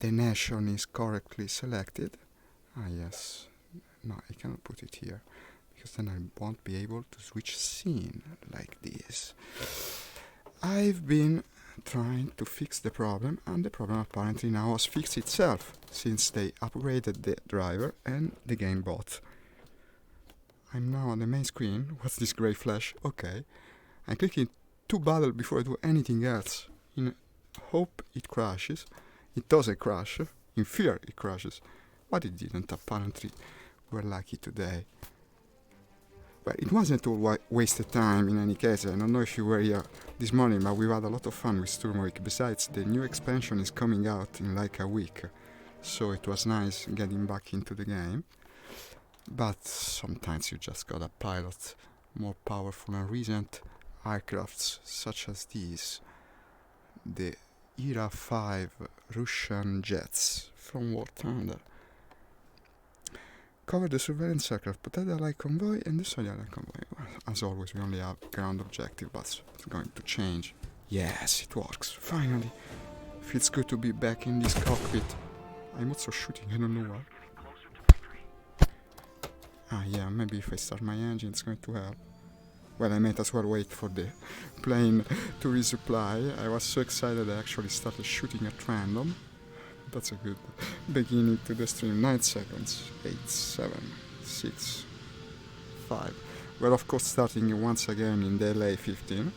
the nation is correctly selected. Ah, yes. No, I cannot put it here, because then I won't be able to switch scene like this. I've been trying to fix the problem, and the problem apparently now has fixed itself, since they upgraded the driver and the game bot. I'm now on the main screen. What's this grey flash? Okay. I'm clicking to battle before I do anything else, in hope it crashes. It doesn't crash. In fear it crashes. But it didn't, apparently. We're lucky today. But it wasn't all wasted time in any case. I don't know if you were here this morning, but we've had a lot of fun with Sturmovik. Besides, the new expansion is coming out in like a week, so it was nice getting back into the game. But sometimes you just gotta pilot more powerful and recent aircrafts, such as these, the Era 5 Russian jets from Warthunder. Cover the surveillance aircraft, protect the Allied convoy and destroy the Allied convoy. As always, we only have ground objective, but it's going to change. Yes, it works, finally. Feels good to be back in this cockpit. I'm also shooting, I don't know why. Ah yeah, maybe if I start my engine it's going to help. Well, I might as well wait for the plane to resupply. I was so excited I actually started shooting at random. That's a good beginning to the stream. 9 seconds. 8, 7, 6, 5. We're of course starting once again in the LA-15.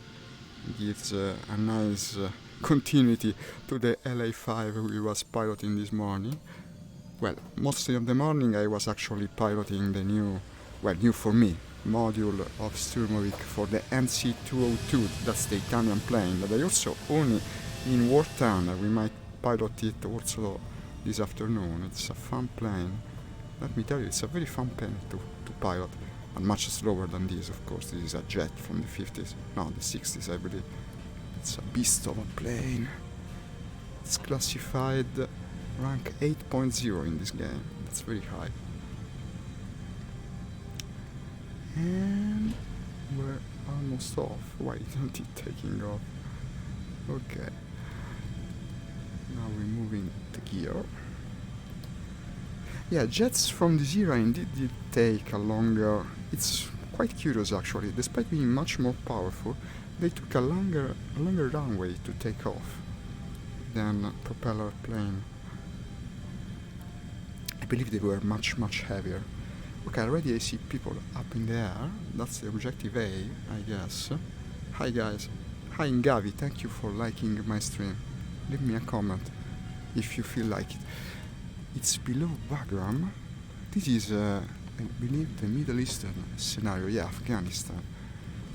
Gives a nice continuity to the LA-5 we was piloting this morning. Well, mostly of the morning I was actually piloting the new for me, module of Sturmovik for the MC202. That's the Italian plane that I also own in Warthunder. We might pilot it also this afternoon. It's a fun plane. Let me tell you, it's a very fun plane to pilot, and much slower than this, of course. This is a jet from the 50s, no, the 60s, I believe. It's a beast of a plane. It's classified rank 8.0 in this game. That's very high. And we're almost off. Why isn't it taking off? Okay. Now we're moving the gear. Yeah, jets from this era indeed did take a longer... It's quite curious actually. Despite being much more powerful, they took a longer runway to take off than a propeller plane. I believe they were much heavier. Okay, already I see people up in the air. That's the objective A, I guess. Hi guys. Hi Ngavi, thank you for liking my stream. Leave me a comment if you feel like it. It's below Bagram. This is, I believe, the Middle Eastern scenario. Yeah, Afghanistan.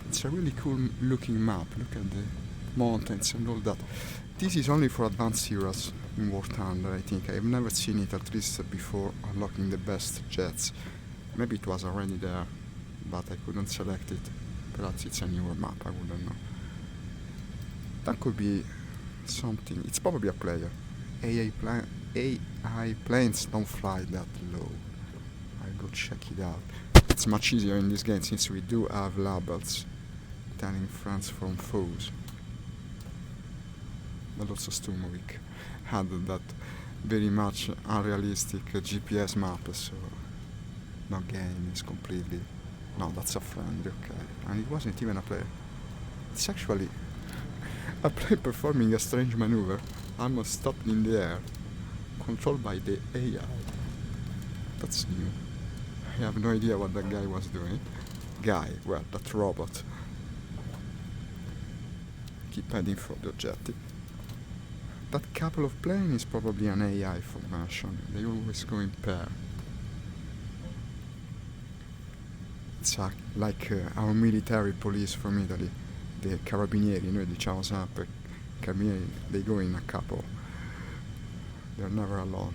It's a really cool looking map. Look at the mountains and all that. This is only for advanced eras in Warthunder, I think. I've never seen it, at least before unlocking the best jets. Maybe it was already there, but I couldn't select it. Perhaps it's a newer map, I wouldn't know. That could be something. It's probably a player. AI planes don't fly that low. I'll go check it out. It's much easier in this game since we do have labels telling friends from foes. But also Sturmovik had that very much unrealistic GPS map, so no game is completely... No, that's a friend, okay. And it wasn't even a player. It's actually a plane performing a strange maneuver, almost stopped in the air, controlled by the AI. That's new. I have no idea what that guy was doing. Well, that robot. Keep heading for the objective. That couple of planes is probably an AI formation. They always go in pair. It's like our military police from Italy, the carabinieri, diciamo sempre, carabinieri, they go in a couple. They're never alone.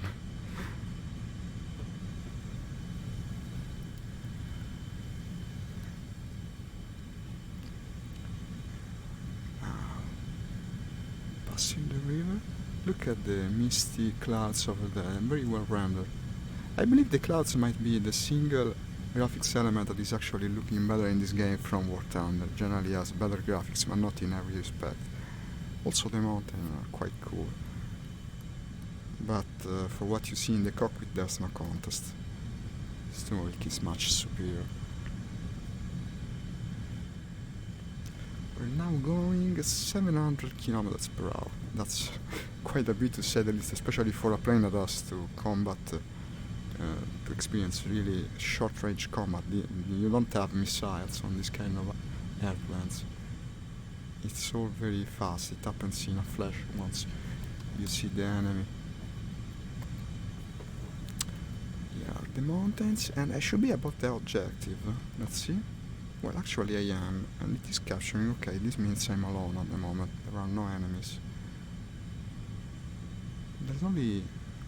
Passing the river, look at the misty clouds over there, very well rendered. I believe the clouds might be the single graphics element that is actually looking better in this game from Warthunder. Generally has better graphics, but not in every respect. Also the mountains are quite cool. but for what you see in the cockpit, there's no contest. Stoic is much superior. We're now going 700 kilometers per hour. That's quite a bit to say the least, especially for a plane that has to combat, to experience really short-range combat. You don't have missiles on this kind of airplanes. It's all very fast. It happens in a flash once you see the enemy. Yeah, the mountains, and I should be above the objective. Let's see. Well, actually I am, and it is capturing. Okay, this means I'm alone at the moment. There are no enemies. There's only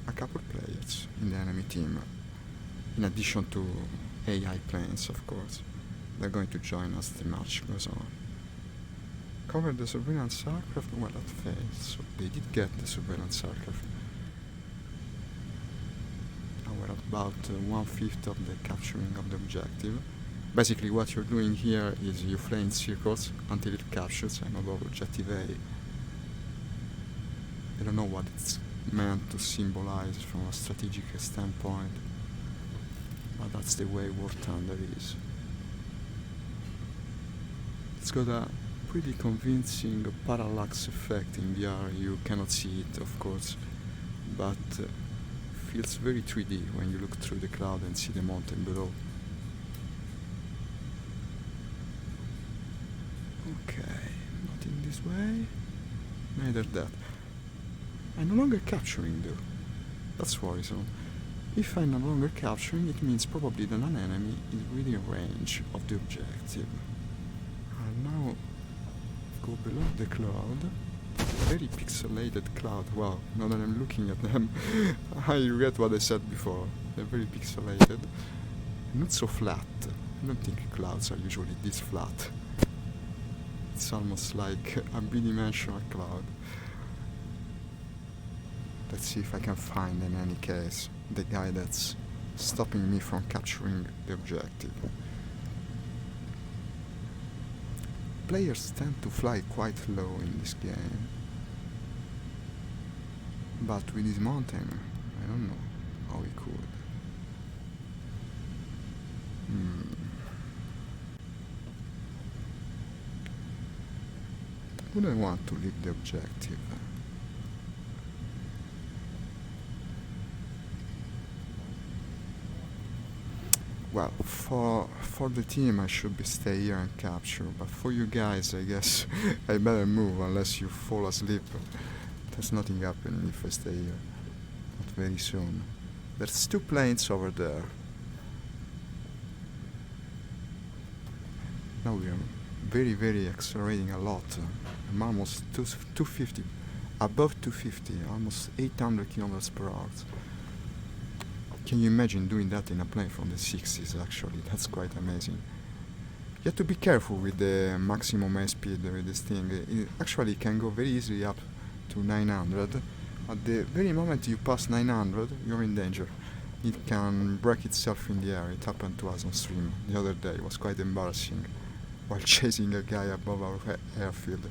a couple players in the enemy team, in addition to AI planes, of course. They're going to join us the match goes on. Cover the surveillance aircraft. Well, that failed, so they did get the surveillance aircraft. Now we're at about 1/5 of the capturing of the objective. Basically what you're doing here is you fly in circles until it captures. I'm above objective A. I don't know what it's meant to symbolize from a strategic standpoint, but that's the way Warthunder is. It's got a pretty convincing parallax effect in VR. You cannot see it, of course, but feels very 3D when you look through the cloud and see the mountain below. Okay, not in this way, neither that. I'm no longer capturing though, that's worrisome. If I'm no longer capturing, it means probably that an enemy is within range of the objective. I'll now go below the cloud, very pixelated cloud. Wow, now that I'm looking at them, I regret what I said before. They're very pixelated, not so flat. I don't think clouds are usually this flat. It's almost like a bidimensional cloud. Let's see if I can find, in any case, the guy that's stopping me from capturing the objective. Players tend to fly quite low in this game, but with this mountain, I don't know how he could. Would I want to leave the objective? Well, for the team I should stay here and capture, but for you guys I guess I better move unless you fall asleep. There's nothing happening if I stay here. Not very soon. There's 2 planes over there. Now we are very accelerating a lot. I'm almost 250, above 250, almost 800 kilometers per hour. Can you imagine doing that in a plane from the 60s? Actually, that's quite amazing. You have to be careful with the maximum air speed with this thing. It actually can go very easily up to 900. At the very moment you pass 900, you're in danger. It can break itself in the air. It happened to us on stream the other day. It was quite embarrassing. While chasing a guy above our airfield,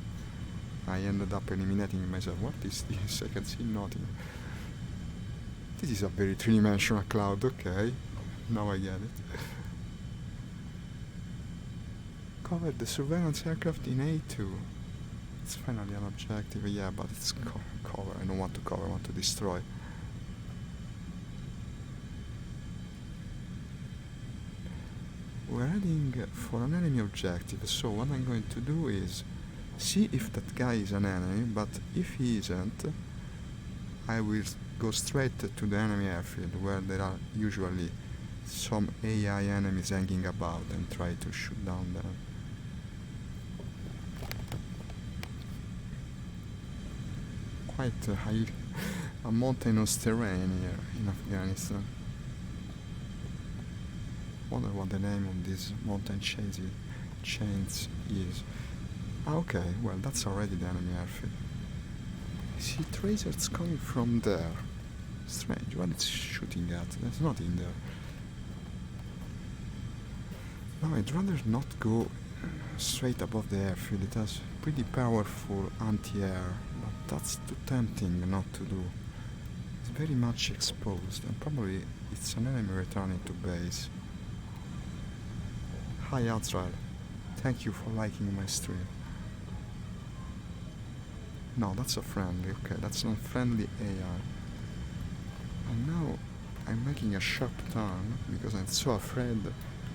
I ended up eliminating myself. What is this? I can see nothing. This is a very 3-dimensional cloud, okay. Now I get it. Cover the surveillance aircraft in A2. It's finally an objective, yeah, but it's cover. I don't want to cover, I want to destroy. We're heading for an enemy objective, so what I'm going to do is see if that guy is an enemy, but if he isn't, I will go straight to the enemy airfield where there are usually some AI enemies hanging about and try to shoot down them. Quite a mountainous terrain here in Afghanistan. Wonder what the name of this mountain chains is. Okay, well that's already the enemy airfield. I see tracers coming from there. Strange, what it's shooting at? There's nothing there. No, I'd rather not go straight above the airfield. It has pretty powerful anti-air, but that's too tempting not to do. very much exposed, and probably it's an enemy returning to base. Hi Azrael, thank you for liking my stream. No, that's a friendly, okay, that's an unfriendly AI. And now I'm making a sharp turn because I'm so afraid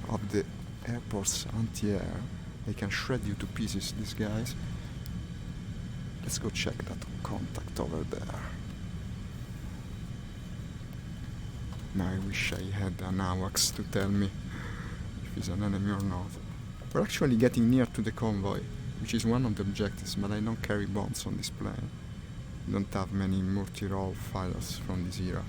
of the airport's anti-air. They can shred you to pieces, these guys. Let's go check that contact over there. Now I wish I had an AWACS to tell me if he's an enemy or not. We're actually getting near to the convoy, which is one of the objectives, but I don't carry bombs on this plane. I don't have many multi-role fighters from this era.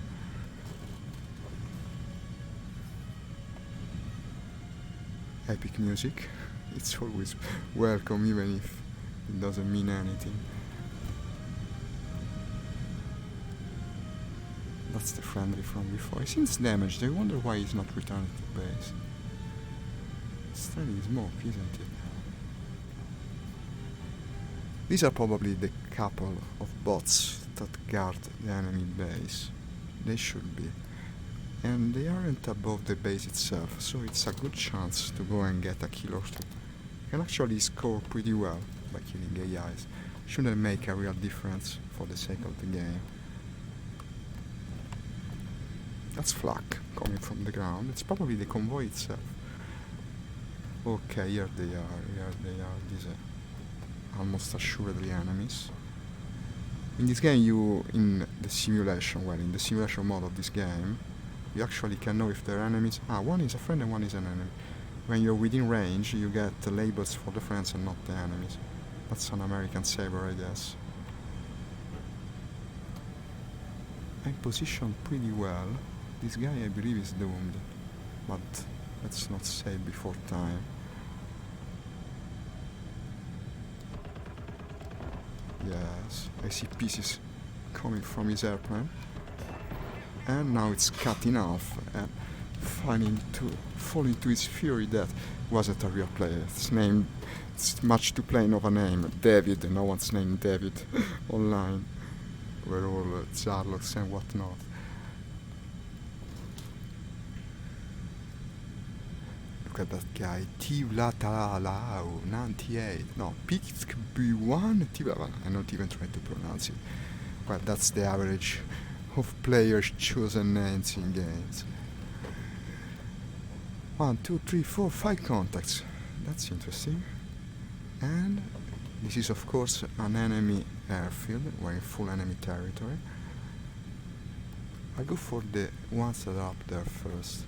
Epic music, it's always welcome even if it doesn't mean anything. That's the friendly from before. He seems damaged. I wonder why he's not returning to base. It's starting smoke, isn't it? These are probably the couple of bots that guard the enemy base. They should be. And they aren't above the base itself, so it's a good chance to go and get a kill or two. You can actually score pretty well by killing AIs. Shouldn't make a real difference for the sake of the game. That's flak coming from the ground. It's probably the convoy itself. Okay, here they are. These are almost assuredly enemies. In this game in the simulation mode of this game, you actually can know if they're enemies. One is a friend and one is an enemy. When you're within range, you get the labels for the friends and not the enemies. That's an American saber, I guess. I'm positioned pretty well. This guy, I believe, is doomed, but let's not say before time. Yes, I see pieces coming from his airplane, and now it's cut in half and falling to his fury. That wasn't a real player. It's much too plain of a name. David, no one's named David online. We're all Zarloks and whatnot. Look at that guy, Tivlatalao 98. No, Pixb1 Tivlatalao. I'm not even trying to pronounce it. Well, that's the average of players' chosen names in games. 1, 2, 3, 4, 5 contacts. That's interesting. And this is, of course, an enemy airfield. We're in full enemy territory. I'll go for the ones that are up there first.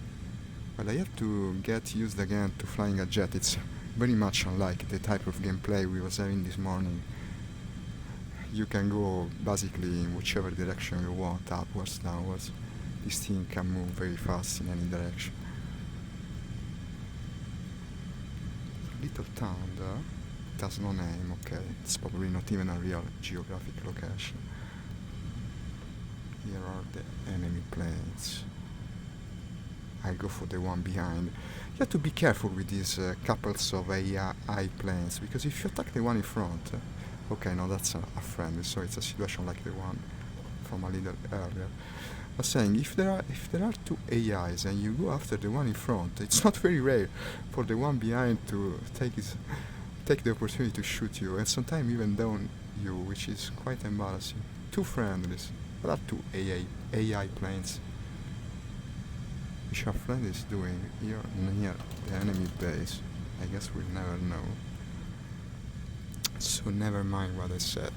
Well, I have to get used again to flying a jet. It's very much unlike the type of gameplay we was having this morning. You can go basically in whichever direction you want, upwards, downwards. This thing can move very fast in any direction. Little town there. It has no name, okay. It's probably not even a real geographic location. Here are the enemy planes. I'll go for the one behind. You have to be careful with these couples of AI planes, because if you attack the one in front, okay, no, that's a friend, so it's a situation like the one from a little earlier. I was saying, if there are two AIs and you go after the one in front, it's not very rare for the one behind to take the opportunity to shoot you, and sometimes even down you, which is quite embarrassing. Two friendlies, but are two AI planes. Which our friend is doing here near the enemy base, I guess we'll never know. So never mind what I said.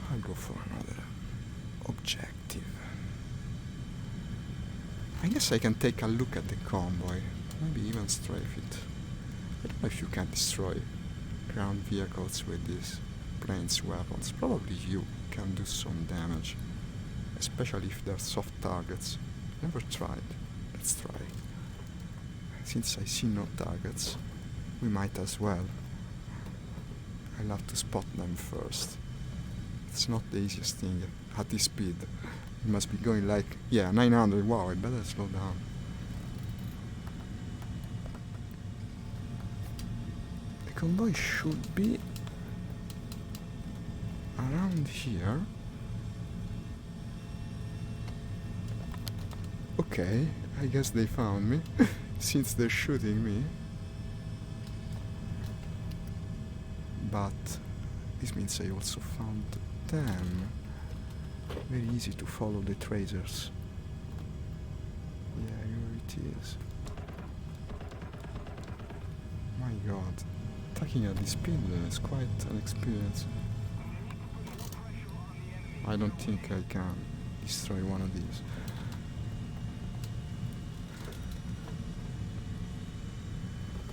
I'll go for another objective. I guess I can take a look at the convoy, maybe even strafe it. I don't know if you can destroy ground vehicles with these planes' weapons. Probably you can do some damage, especially if they're soft targets. Never tried. Let's try. Since I see no targets, we might as well. I'll have to spot them first. It's not the easiest thing at this speed. It must be going like, 900, wow, I better slow down. The convoy should be around here. Okay, I guess they found me, since they're shooting me. But this means I also found them. Very easy to follow the tracers. Yeah, here it is. My god, attacking at this speed is quite an experience. I don't think I can destroy one of these.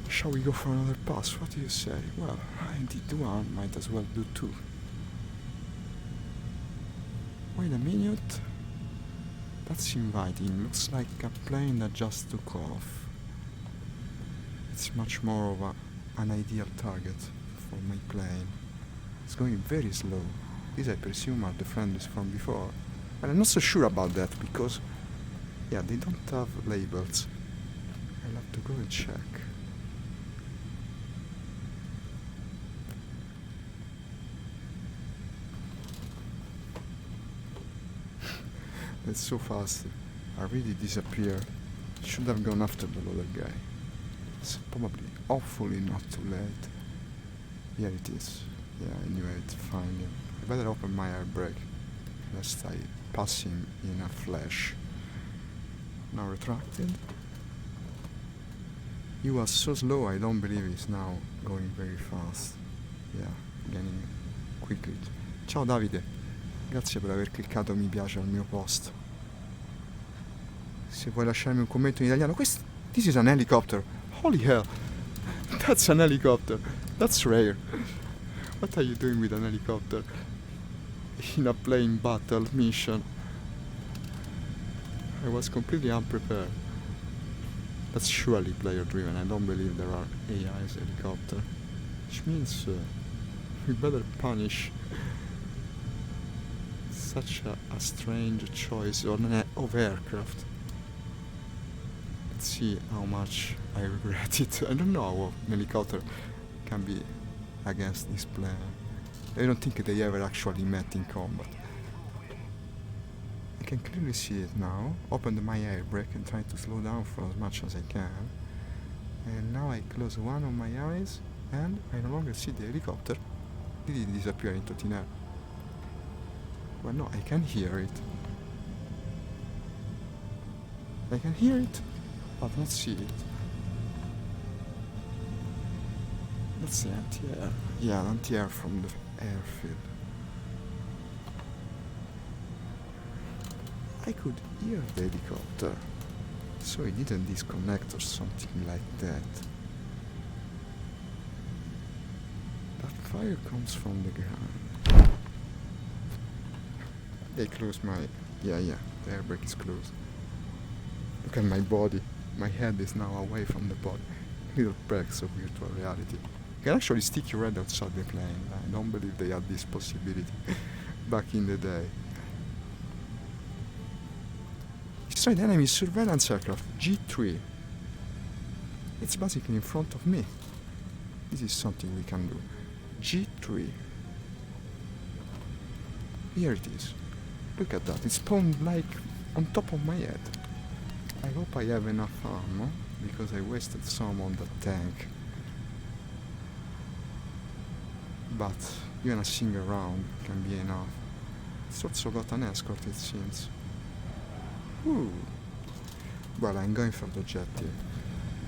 Shall we go for another pass? What do you say? Well, I did one, might as well do two. Wait a minute. That's inviting. Looks like a plane that just took off. It's much more of an ideal target for my plane. It's going very slow. These I presume are the friendlies from before. But I'm not so sure about that because, yeah, they don't have labels. I'll have to go and check. That's so fast. I really disappeared. Should have gone after the other guy. It's probably hopefully not too late. Here it is. Yeah, I knew it finally. I better open my air brake lest I pass him in a flash. Now retracted. He was so slow I don't believe he's now going very fast. Yeah, gaining quickly. Ciao Davide. Grazie per aver cliccato mi piace al mio post. Se vuoi lasciarmi un commento in italiano, this is an helicopter. Holy hell, that's an helicopter. That's rare. What are you doing with an helicopter in a plane battle mission? I was completely unprepared. That's surely player driven. I don't believe there are AI's helicopter. Which means we better punish such a strange choice of aircraft. Let's see how much I regret it. I don't know how an helicopter can be against this plane. I don't think they ever actually met in combat. I can clearly see it now. Opened my air brake and tried to slow down for as much as I can. And now I close one of my eyes and I no longer see the helicopter. Did it disappear into thin air? Well, no, I can hear it. I can hear it, but not see it. That's the anti-air. Yeah, anti-air from the airfield. I could hear the helicopter, so it didn't disconnect or something like that. That fire comes from the ground. They closed my... Yeah, the air brake is closed. Look at my body. My head is now away from the body. Little perks of virtual reality. You can actually stick your head outside the plane. I don't believe they had this possibility back in the day. Destroyed enemy surveillance aircraft, G3. It's basically in front of me. This is something we can do. G3. Here it is. Look at that, it spawned like on top of my head. I hope I have enough ammo, because I wasted some on the tank. But even a single round can be enough. It's also got an escort, it seems. Ooh. Well, I'm going for the jet here.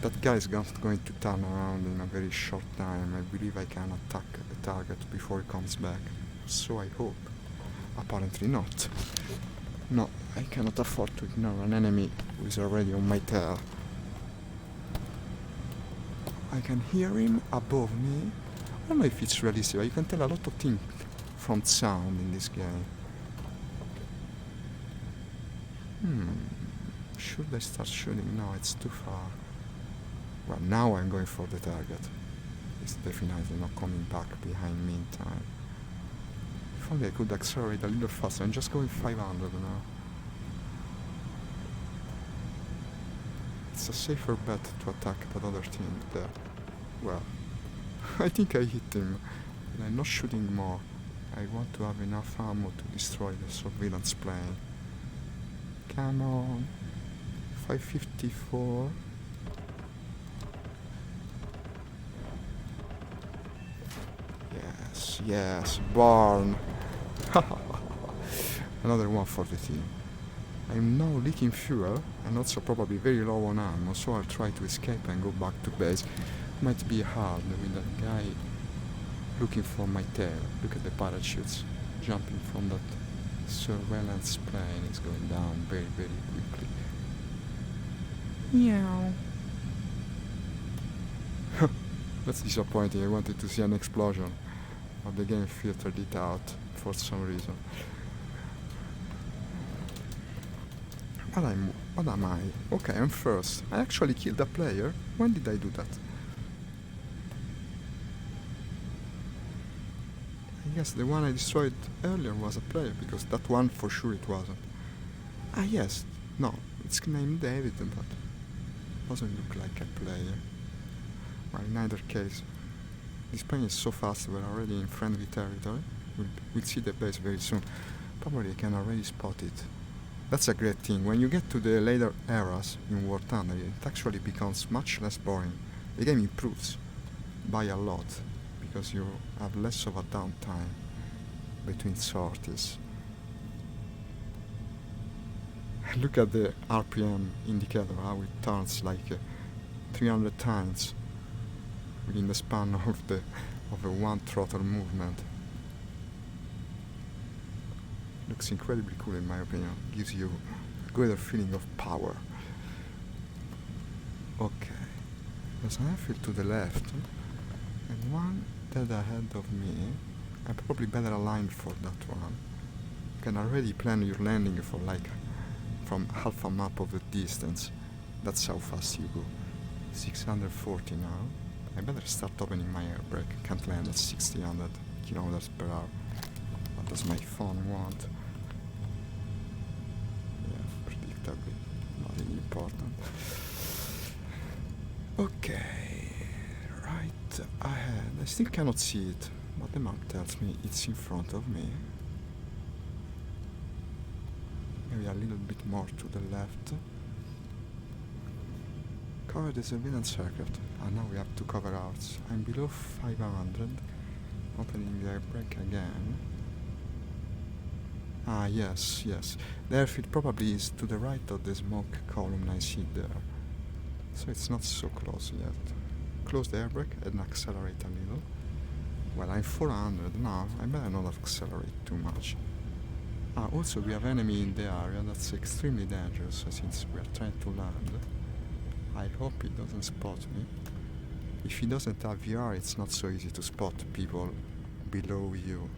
That guy is going to turn around in a very short time. I believe I can attack the target before he comes back. So I hope. Apparently not. No, I cannot afford to ignore an enemy who is already on my tail. I can hear him above me. I don't know if it's realistic, but you can tell a lot of things from sound in this game. Should I start shooting? No, it's too far. Well, now I'm going for the target. It's definitely not coming back behind me in time. If only I could accelerate a little faster. I'm just going 500 now. It's a safer bet to attack that other team there. Well, I think I hit him, and I'm not shooting more. I want to have enough ammo to destroy the surveillance plane. Come on. 554. Yes, yes, burn. Another one for the team. I'm now leaking fuel and also probably very low on ammo, so I'll try to escape and go back to base. Might be hard with that guy looking for my tail. Look at the parachutes jumping from that surveillance plane. It's going down very, very quickly. Meow. That's disappointing. I wanted to see an explosion, but the game filtered it out for some reason. What am I? Okay, I'm first. I actually killed a player. When did I do that? I guess the one I destroyed earlier was a player, because that one for sure it wasn't. Ah yes, no, it's named David, but doesn't look like a player. Well, in either case, this plane is so fast we're already in friendly territory. We'll see the base very soon. Probably I can already spot it. That's a great thing. When you get to the later eras in Warthunder, it actually becomes much less boring. The game improves by a lot, because you have less of a downtime between sorties. Look at the RPM indicator, how it turns like 300 times within the span of a one throttle movement. Looks incredibly cool in my opinion. Gives you a greater feeling of power. Okay. There's an airfield to the left and one dead ahead of me. I'm probably better aligned for that one. You can already plan your landing for like from half a map of the distance. That's how fast you go. 640 now. I better start opening my air brake. Can't land at 600 kilometers per hour. What does my phone want? Yeah, predictably. Nothing important. Okay. Right ahead. I still cannot see it, but the map tells me it's in front of me. Maybe a little bit more to the left. Cover the surveillance circuit. And now we have to cover ours. I'm below 500. Opening the air brake again. Ah, yes. The airfield probably is to the right of the smoke column I see there. So it's not so close yet. Close the air brake and accelerate a little. Well, I'm 400 now. I better not accelerate too much. Ah, also we have enemy in the area. That's extremely dangerous since we are trying to land. I hope he doesn't spot me. If he doesn't have VR, it's not so easy to spot people below you.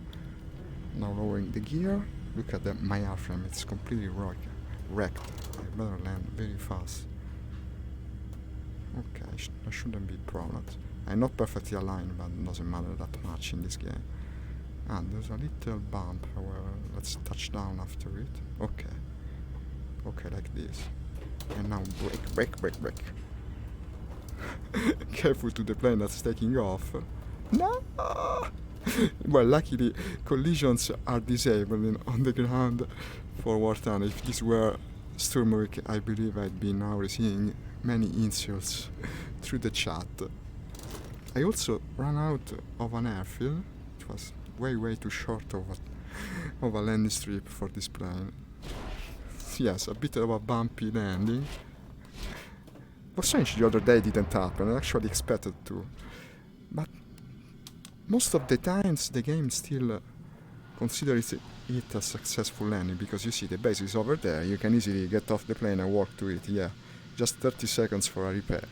Now lowering the gear. Look at my airframe, it's completely wrecked. I better land very fast. Okay, I shouldn't be proud. I'm not perfectly aligned, but it doesn't matter that much in this game. And there's a little bump, however, let's touch down after it. Okay, like this. And now brake. Careful to the plane that's taking off. No! Well, luckily, collisions are disabled on the ground for Warthunder. If this were Sturmovik, I believe I'd be now receiving many insults through the chat. I also ran out of an airfield. It was way too short of a landing strip for this plane. Yes, a bit of a bumpy landing. It was strange the other day didn't happen. I actually expected to. But most of the times the game still considers it a successful landing, because you see the base is over there, you can easily get off the plane and walk to it, yeah. Just 30 seconds for a repair.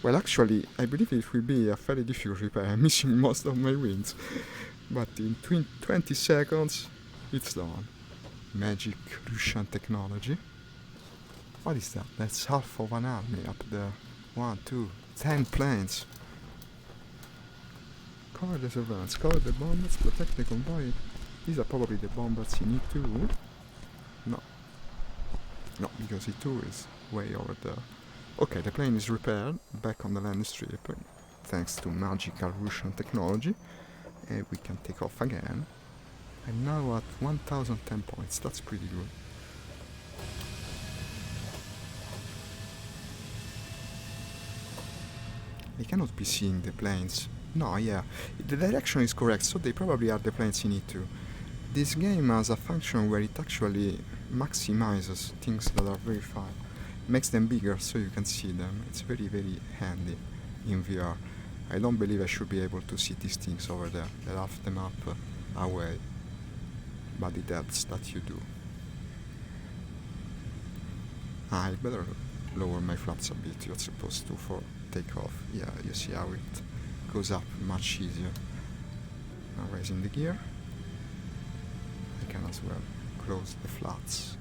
Well, actually, I believe it will be a very difficult repair. I'm missing most of my wings. But in 20 seconds, it's done. Magic Russian technology. What is that? That's half of an army up there. 1, 2, 10 planes. Cover the surveillance, cover the bombers, protect the convoy. These are probably the bombers in E2. No, because E2 is way over there. Okay, the plane is repaired, back on the landing strip, thanks to magical Russian technology. And we can take off again. I'm now at 1010 points, that's pretty good. I cannot be seeing the planes. No, yeah, the direction is correct, so they probably are the planes in E2. This game has a function where it actually maximizes things that are very far, makes them bigger so you can see them. It's very, very handy in VR. I don't believe I should be able to see these things over there. They're half the map away, but it helps that you do. I better lower my flaps a bit, you're supposed to, for takeoff. Yeah, you see how it goes up much easier. Now raising the gear. I can as well close the flaps.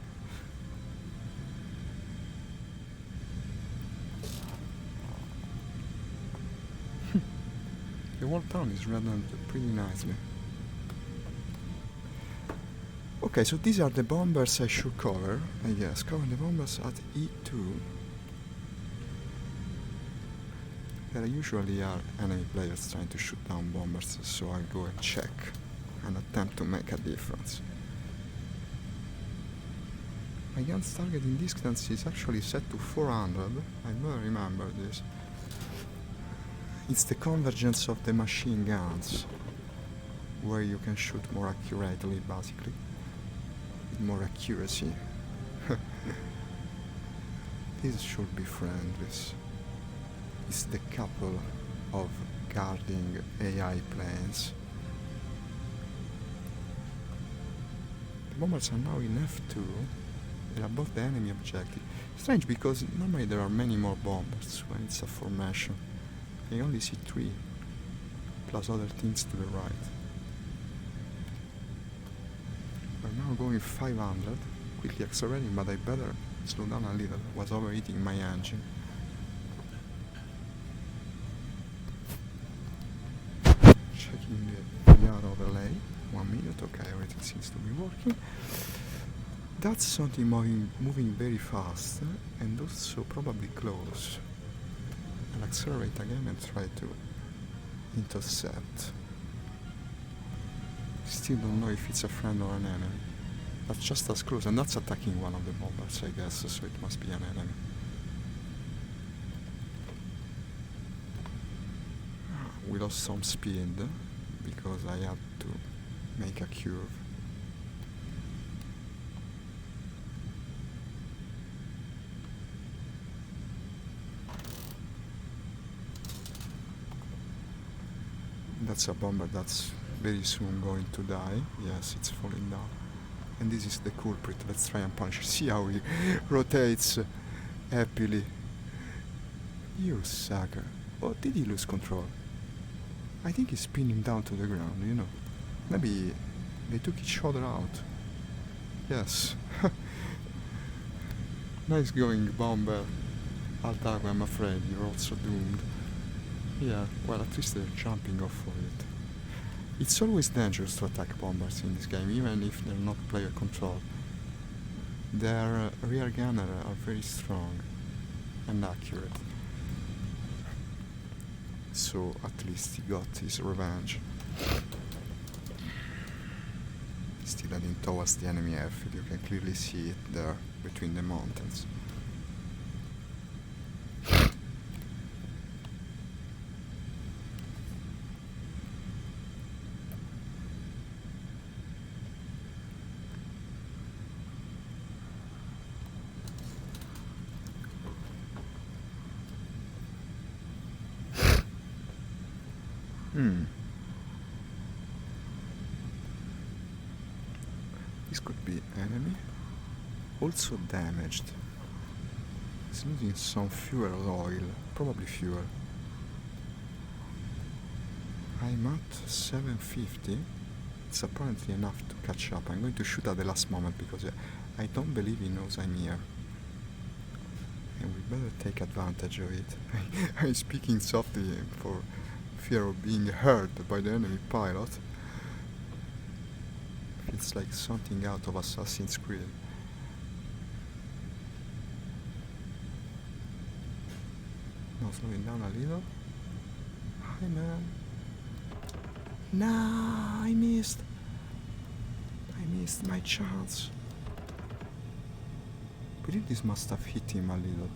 The whole town is rendered pretty nicely. Okay, so these are the bombers I should cover, I guess. Cover the bombers at E2. There usually are enemy players trying to shoot down bombers, so I'll go and check and attempt to make a difference. My gun's targeting distance is actually set to 400, I better remember this. It's the convergence of the machine guns, where you can shoot more accurately, basically. With more accuracy. This should be friendlies. It's the couple of guarding AI planes. The bombers are now in F2. They're above the enemy objective. Strange, because normally there are many more bombers when it's a formation. I only see 3, plus other things to the right. We're now going 500, quickly accelerating, but I better slow down a little. I was overheating my engine. Checking the VR overlay. 1 minute, okay, everything seems to be working. That's something moving very fast, and also probably close. I'll accelerate again and try to intercept. Still don't know if it's a friend or an enemy. That's just as close, and that's attacking one of the bombers, I guess, so it must be an enemy. We lost some speed because I had to make a curve. That's a bomber that's very soon going to die. Yes, it's falling down. And this is the culprit. Let's try and punch. See how he rotates happily. You sucker. Oh, did he lose control? I think he's pinning him down to the ground, you know. Maybe they took each other out. Yes. Nice going, bomber. Altago, I'm afraid you're also doomed. Yeah, well, at least they're jumping off for it. It's always dangerous to attack bombers in this game, even if they're not player controlled. Their rear gunner are very strong and accurate. So at least he got his revenge. Still heading towards the enemy airfield, you can clearly see it there between the mountains. This could be enemy. Also damaged. It's losing some fuel oil. Probably fuel. I'm at 750. It's apparently enough to catch up. I'm going to shoot at the last moment because I don't believe he knows I'm here. And we better take advantage of it. I'm speaking softly for fear of being heard by the enemy pilot. It's like something out of Assassin's Creed. Now slowing down a little. Hi man. Nah, I missed my chance. I believe this must have hit him a little.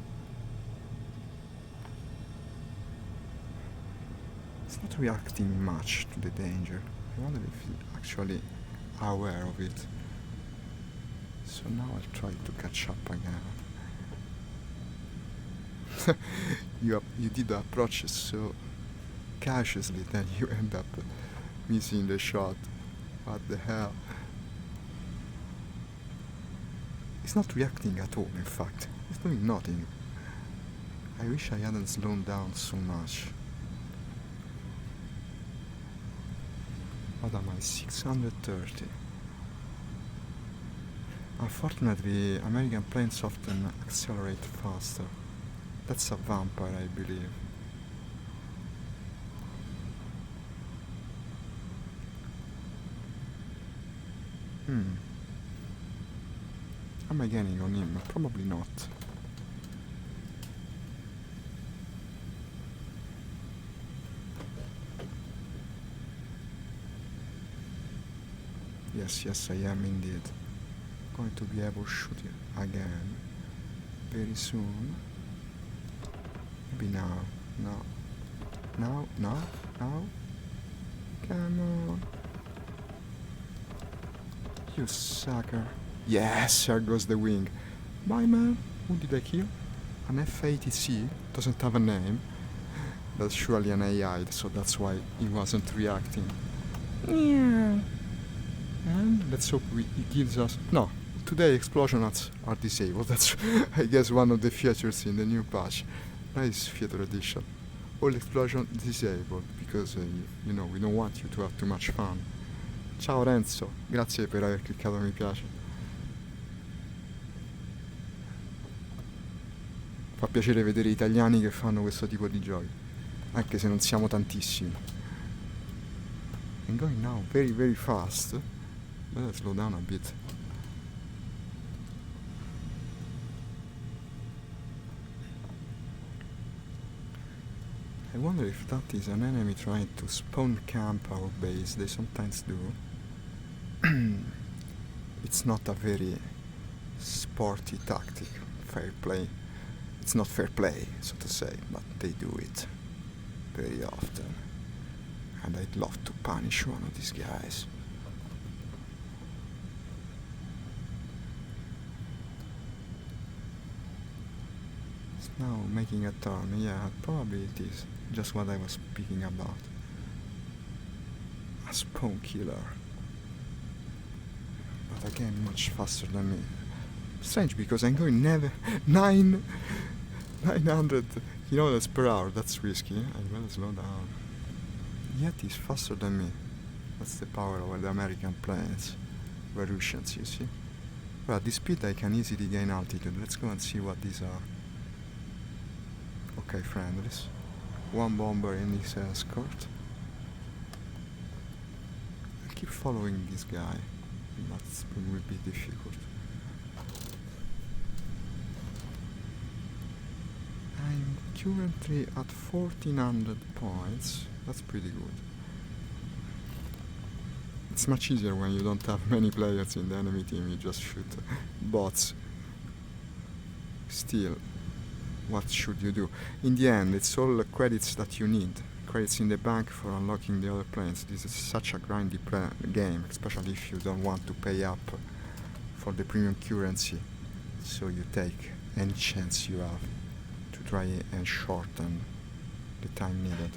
It's not reacting much to the danger. I wonder if it's actually aware of it. So now I'll try to catch up again. You did the approaches so cautiously that you end up missing the shot. What the hell? It's not reacting at all, in fact. It's doing nothing. I wish I hadn't slowed down so much. What am I? 630. Unfortunately, American planes often accelerate faster. That's a vampire, I believe. Am I gaining on him? Probably not. Yes, I am indeed. Going to be able to shoot it again very soon. Maybe now. Now. Come on. You sucker. Yes, there goes the wing. Bye, man. Who did I kill? An F-80C? Doesn't have a name. That's surely an AI, so that's why he wasn't reacting. Yeah. And let's hope it gives us... No, today explosions are disabled. That's, I guess, one of the features in the new patch. Nice feature addition. All explosions disabled, because, we don't want you to have too much fun. Ciao Renzo, grazie per aver cliccato mi piace. Fa piacere vedere italiani che fanno questo tipo di giochi, anche se non siamo tantissimi. I'm going now very very fast. Better slow down a bit. I wonder if that is an enemy trying to spawn camp our base. They sometimes do. It's not a very sporty tactic, fair play. It's not fair play, so to say, but they do it very often. And I'd love to punish one of these guys. It's now making a turn. Yeah, probably it is. Just what I was speaking about. A spawn killer. But again, much faster than me. Strange, because I'm going 900 kilometers per hour. That's risky. I better slow down. Yet he's faster than me. That's the power of the American planes. Russians, you see. Well, at this speed I can easily gain altitude. Let's go and see what these are. Okay, friendlies. One bomber in this escort. I keep following this guy. That will be difficult. I'm currently at 1400 points. That's pretty good. It's much easier when you don't have many players in the enemy team, you just shoot bots. Still, what should you do? In the end, it's all the credits that you need. Credits in the bank for unlocking the other planes. This is such a grindy game, especially if you don't want to pay up for the premium currency. So you take any chance you have to try and shorten the time needed.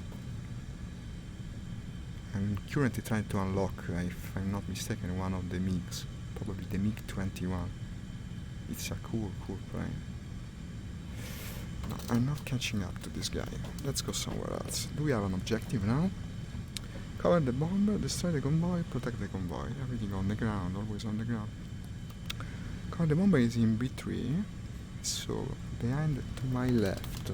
I'm currently trying to unlock, if I'm not mistaken, one of the MiGs, probably the MiG-21. It's a cool plane. No, I'm not catching up to this guy. Let's go somewhere else. Do we have an objective now? Cover the bomber, destroy the convoy, protect the convoy. Everything on the ground, always on the ground. Cover the bomber is in B3, so behind to my left.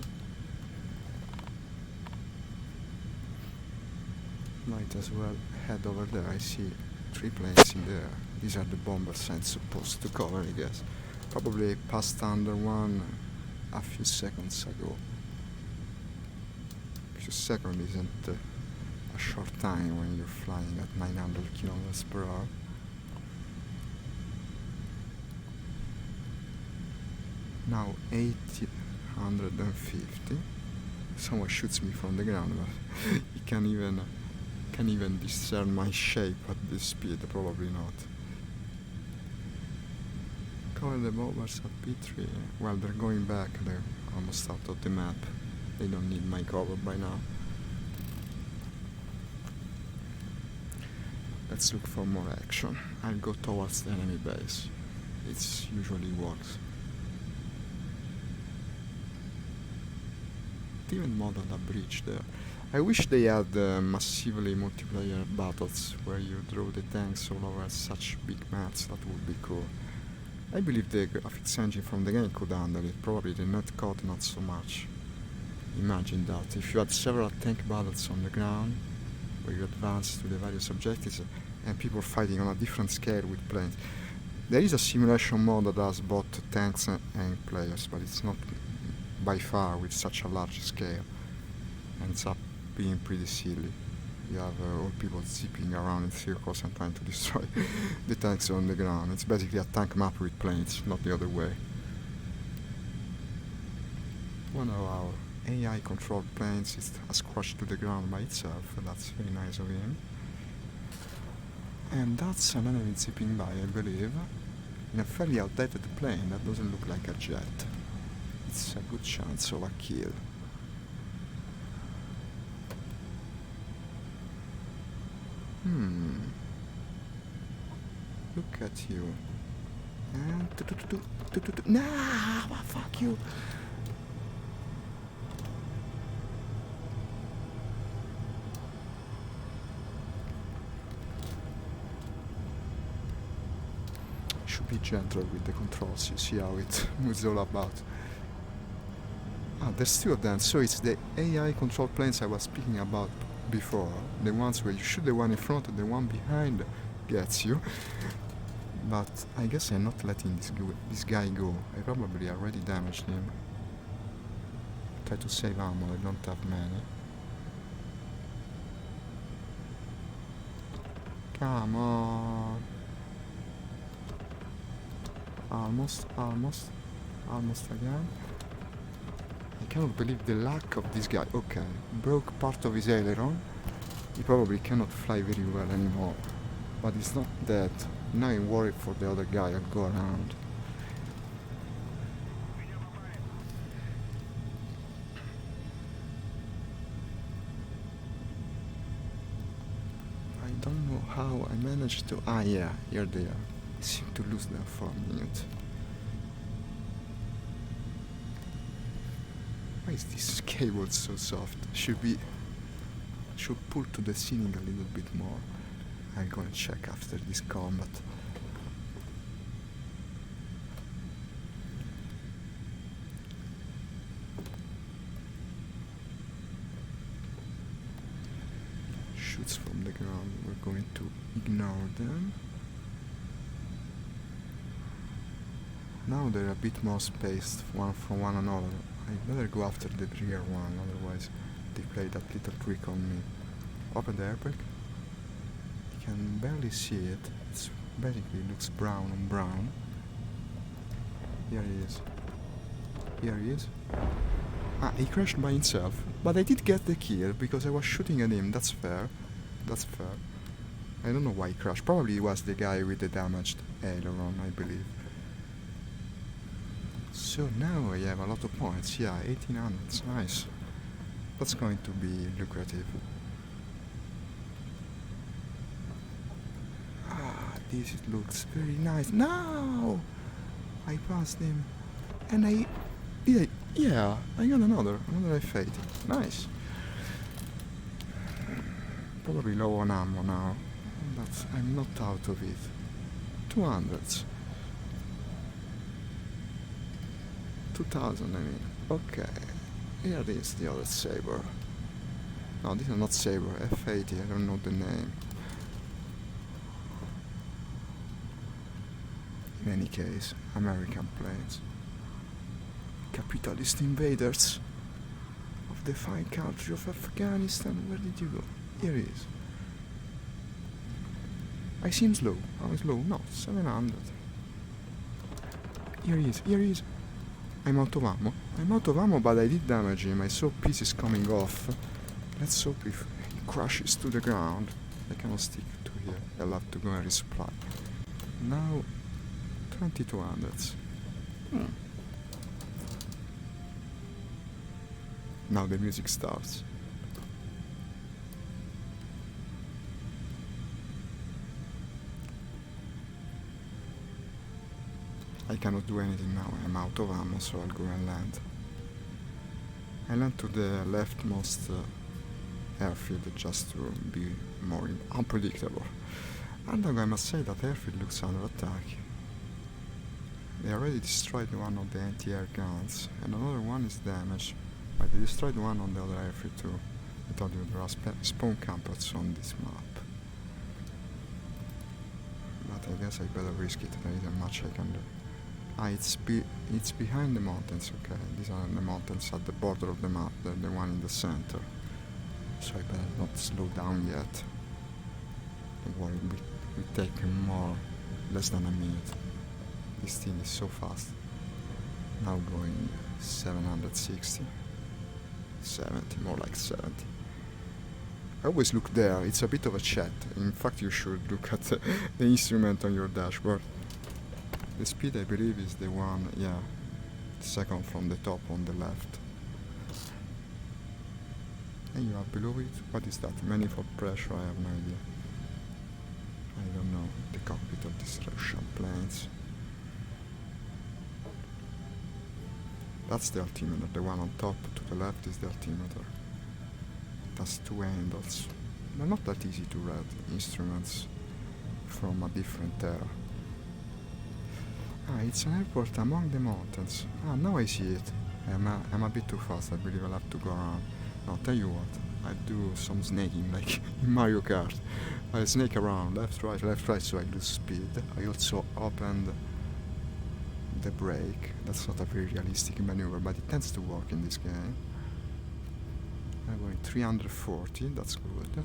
Might as well head over there. I see 3 planes in there. These are the bombers I'm supposed to cover, I guess. Probably passed under one a few seconds ago. A few seconds isn't a short time when you're flying at 900 kilometers per hour. Now 850. Someone shoots me from the ground, but he can't even discern my shape at this speed. Probably not. Cover the bobbers at P3. Well, they're going back. They're almost out of the map. They don't need my cover by now. Let's look for more action. I'll go towards the enemy base. It usually works. They even modeled a bridge there. I wish they had massively multiplayer battles where you draw the tanks all over such big maps. That would be cool. I believe the graphics engine from the game could handle it. Probably the netcode not so much. Imagine that. If you had several tank battles on the ground, where you advance to the various objectives, and people fighting on a different scale with planes. There is a simulation mode that has both tanks and players, but it's not by far with such a large scale. And it's up being pretty silly. You have all people zipping around in circles and trying to destroy the tanks on the ground. It's basically a tank map with planes, not the other way. One of our AI controlled planes has crashed to the ground by itself. That's very nice of him. And that's an enemy zipping by, I believe, in a fairly outdated plane that doesn't look like a jet. It's a good chance of a kill. Look at you. And nah, fuck you. Should be gentle with the controls. You see how it moves all about. Ah, there's two of them. So it's the AI control planes I was speaking about before. The ones where you shoot the one in front and the one behind gets you. But I guess I'm not letting this guy go. I probably already damaged him. Try to save ammo, I don't have many. Come on. Almost again. I cannot believe the luck of this guy. Okay, broke part of his aileron. He probably cannot fly very well anymore. But it's not dead. Now I'm worried for the other guy. I'll go around. I don't know how I managed to... Ah, yeah, here they are. I seem to lose them for a minute. Why is this cable so soft? Should pull to the ceiling a little bit more. I'm gonna check after this combat. Shoots from the ground, we're going to ignore them. Now they're a bit more spaced one from one another. I better go after the rear one, otherwise they play that little trick on me. Open the airbag. You can barely see it. It basically looks brown on brown. Here he is. Here he is. Ah, he crashed by himself. But I did get the kill because I was shooting at him. That's fair. That's fair. I don't know why he crashed. Probably he was the guy with the damaged aileron, I believe. So now I have a lot of points. Yeah, 1800. It's nice. That's going to be lucrative. Ah, this looks very nice. No! I passed him. And yeah, I got another F8. Nice. Probably low on ammo now. But I'm not out of it. 200s. 2000, I mean. Okay. Here is the other Saber. No, this is not Saber. F80, I don't know the name. In any case, American planes. Capitalist invaders of the fine country of Afghanistan. Where did you go? Here he is. I seem slow. How slow? No, 700. Here he is. Here he is. I'm out of ammo. I'm out of ammo, but I did damage him. I saw pieces coming off. Let's hope if he crashes to the ground. I cannot stick to here. I'll have to go and resupply. Now, 2200s. Now the music starts. I cannot do anything now, I'm out of ammo, so I'll go and land. I land to the leftmost airfield just to be more unpredictable. And I must say that airfield looks under attack. They already destroyed one of the anti-air guns, and another one is damaged. But they destroyed one on the other airfield too. I told you there are spawn campers on this map. But I guess I better risk it, there isn't much I can do. It's behind the mountains, okay. These are the mountains at the border of the map, the one in the center. So I better not slow down yet. Don't worry, we take less than a minute. This thing is so fast. Now going 760. 70, more like 70. I always look there, it's a bit of a chat. In fact, you should look at the instrument on your dashboard. The speed, I believe, is the one, yeah, second from the top on the left. And you are below it. What is that? Manifold pressure? I have no idea. I don't know. The cockpit of these Russian planes. That's the altimeter. The one on top to the left is the altimeter. It has two handles. They're not that easy to read instruments from a different era. Ah, it's an airport among the mountains. Ah, now I see it. I'm a bit too fast. I believe I'll have to go around. I'll tell you what. I do some snaking, like in Mario Kart. I snake around, left, right, so I lose speed. I also opened the brake. That's not a very realistic maneuver, but it tends to work in this game. I'm going 340, that's good.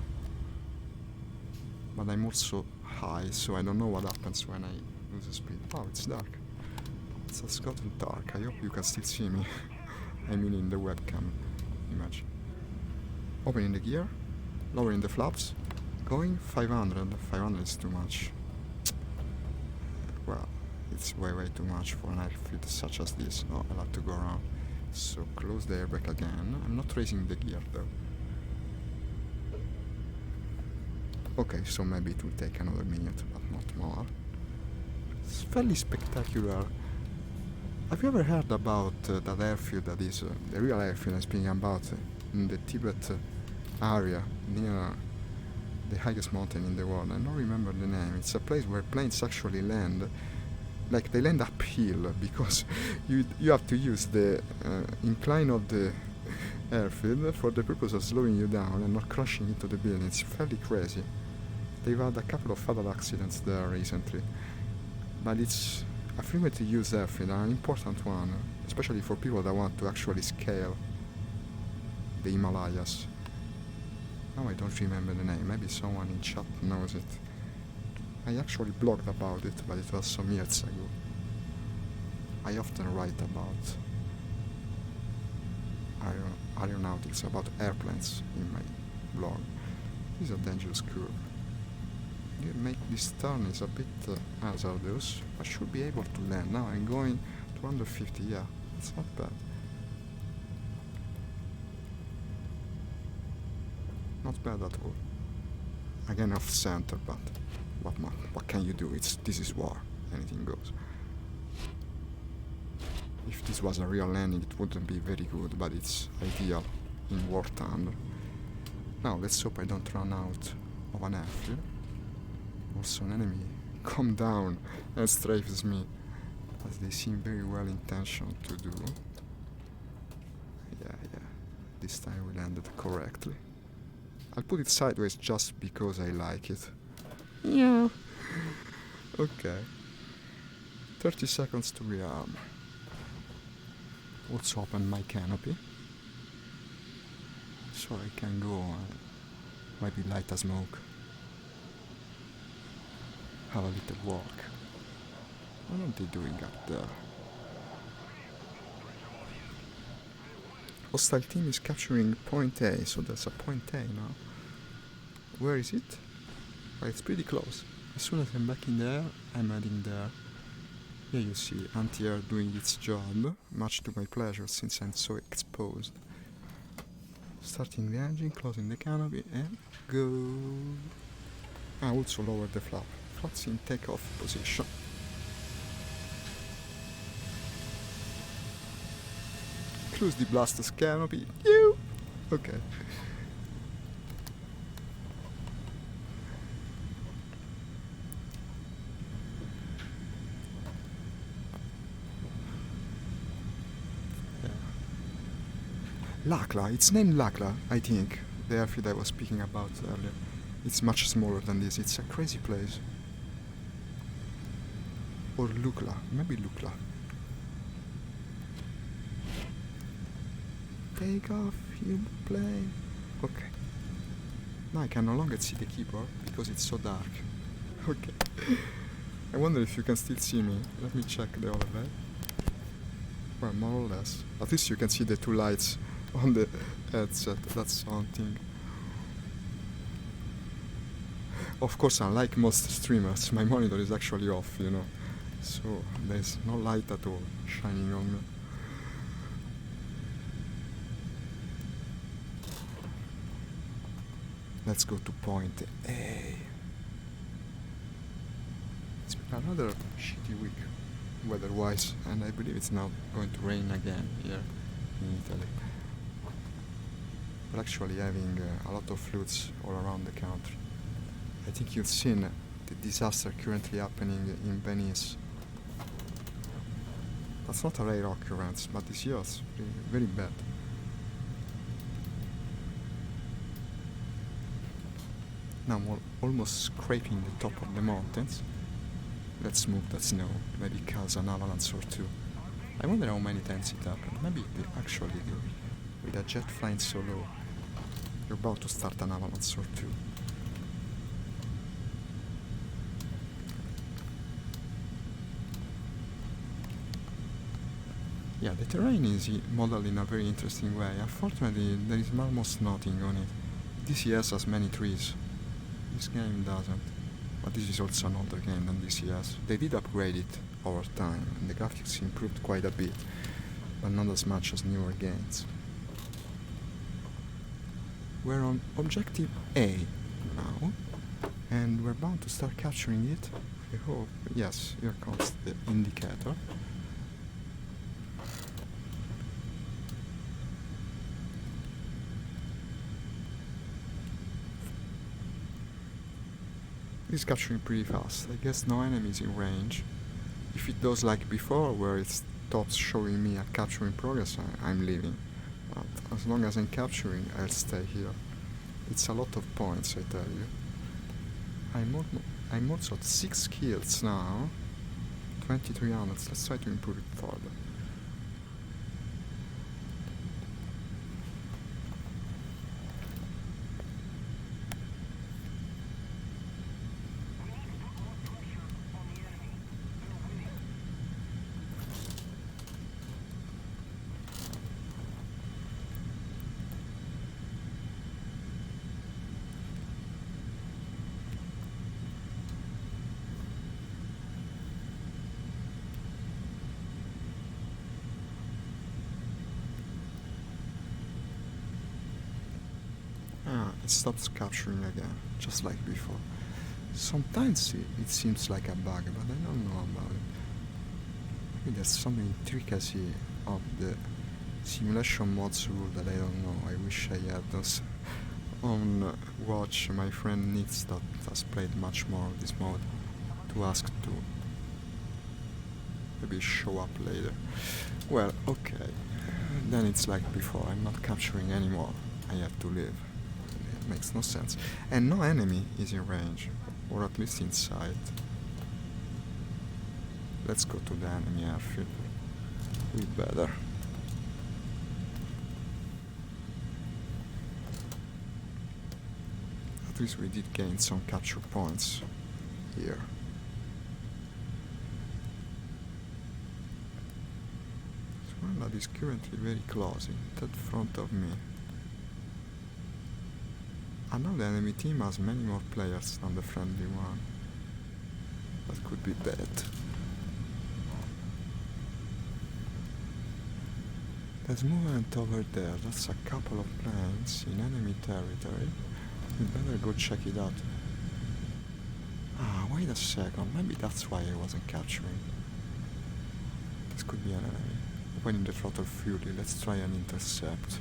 But I'm also high, so I don't know what happens when I lose the speed. Oh, it's dark. It's gotten dark. I hope you can still see me. I mean in the webcam image. Opening the gear, lowering the flaps, going 500. 500 is too much. Well, it's way too much for an airfield such as this. No, I'll have to go around. So close the airbag again. I'm not raising the gear though. Okay, so maybe it will take another minute, but not more. It's fairly spectacular. Have you ever heard about that airfield that is the real airfield I'm speaking about in the Tibet area near the highest mountain in the world? I don't remember the name. It's a place where planes actually land. Like they land uphill because you have to use the incline of the airfield for the purpose of slowing you down and not crashing into the building. It's fairly crazy. They've had a couple of fatal accidents there recently, but it's a frequently used airfield, an important one, especially for people that want to actually scale the Himalayas. Now I don't remember the name, maybe someone in chat knows it. I actually blogged about it, but it was some years ago. I often write about aeronautics, about airplanes in my blog. This is a dangerous curve. You make this turn is a bit hazardous. I should be able to land. Now I'm going 250, yeah, it's not bad. Not bad at all. Again off center, but what can you do? This is war. Anything goes. If this was a real landing, it wouldn't be very good, but it's ideal in Warthunder. Now let's hope I don't run out of an airfield. Also an enemy come down and strafes me, as they seem very well intentioned to do. Yeah, this time we landed correctly. I'll put it sideways just because I like it. Yeah. Okay. 30 seconds to rearm. Also open my canopy, so I can go maybe light a smoke. Have a little walk. What are they doing up there? Hostile team is capturing point A, so that's a point A now. Where is it? Well, it's pretty close. As soon as I'm back in there, I'm heading there. Here you see anti-air doing its job, much to my pleasure since I'm so exposed. Starting the engine, closing the canopy, and go. I also lower the flap. Flaps in takeoff position. Close the blaster's canopy. You. Okay. Lakla, it's named Lakla, I think, the airfield I was speaking about earlier. It's much smaller than this, it's a crazy place. Or Lukla, maybe Lukla. Take off, you plane. Okay. Now I can no longer see the keyboard because it's so dark. Okay. I wonder if you can still see me. Let me check the overlay. Well, more or less. At least you can see the two lights on the headset, that's something. Of course, unlike most streamers, my monitor is actually off, you know, so there's no light at all shining on me. Let's go to point A. It's been another shitty week, weather-wise, and I believe it's now going to rain again here in Italy. We're actually having a lot of floods all around the country. I think you've seen the disaster currently happening in Venice. That's not a rare occurrence, but this year it's very bad. Now I'm almost scraping the top of the mountains. Let's move that snow, maybe cause an avalanche or two. I wonder how many times it happened. Maybe they actually do. With a jet flying so low, you're about to start an avalanche or two. Yeah, the terrain is modeled in a very interesting way. Unfortunately, there is almost nothing on it. DCS has many trees. This game doesn't. But this is also an older game than DCS. They did upgrade it over time, and the graphics improved quite a bit, but not as much as newer games. We're on objective A now, and we're bound to start capturing it. I hope. Yes, here comes the indicator. It's capturing pretty fast. I guess no enemies in range. If it does like before, where it stops showing me a capturing progress, I'm leaving. But as long as I'm capturing, I'll stay here. It's a lot of points, I tell you. I'm also at 6 kills now. 2300. Let's try to improve it further. It stops capturing again, just like before. Sometimes it seems like a bug, but I don't know about it. Maybe there's some intricacy of the simulation mods rule that I don't know. I wish I had those on watch. My friend Nix that has played much more of this mode to ask to maybe show up later. Well, okay. Then it's like before, I'm not capturing anymore. I have to leave. It makes no sense. And no enemy is in range, or at least in sight. Let's go to the enemy airfield. We better. At least we did gain some capture points here. So we're that is currently very close, in front of me. And now the enemy team has many more players than the friendly one. That could be bad. There's movement over there. That's a couple of planes in enemy territory. We better go check it out. Ah, wait a second. Maybe that's why I wasn't capturing. This could be an enemy. Opening the throttle fury. Let's try and intercept.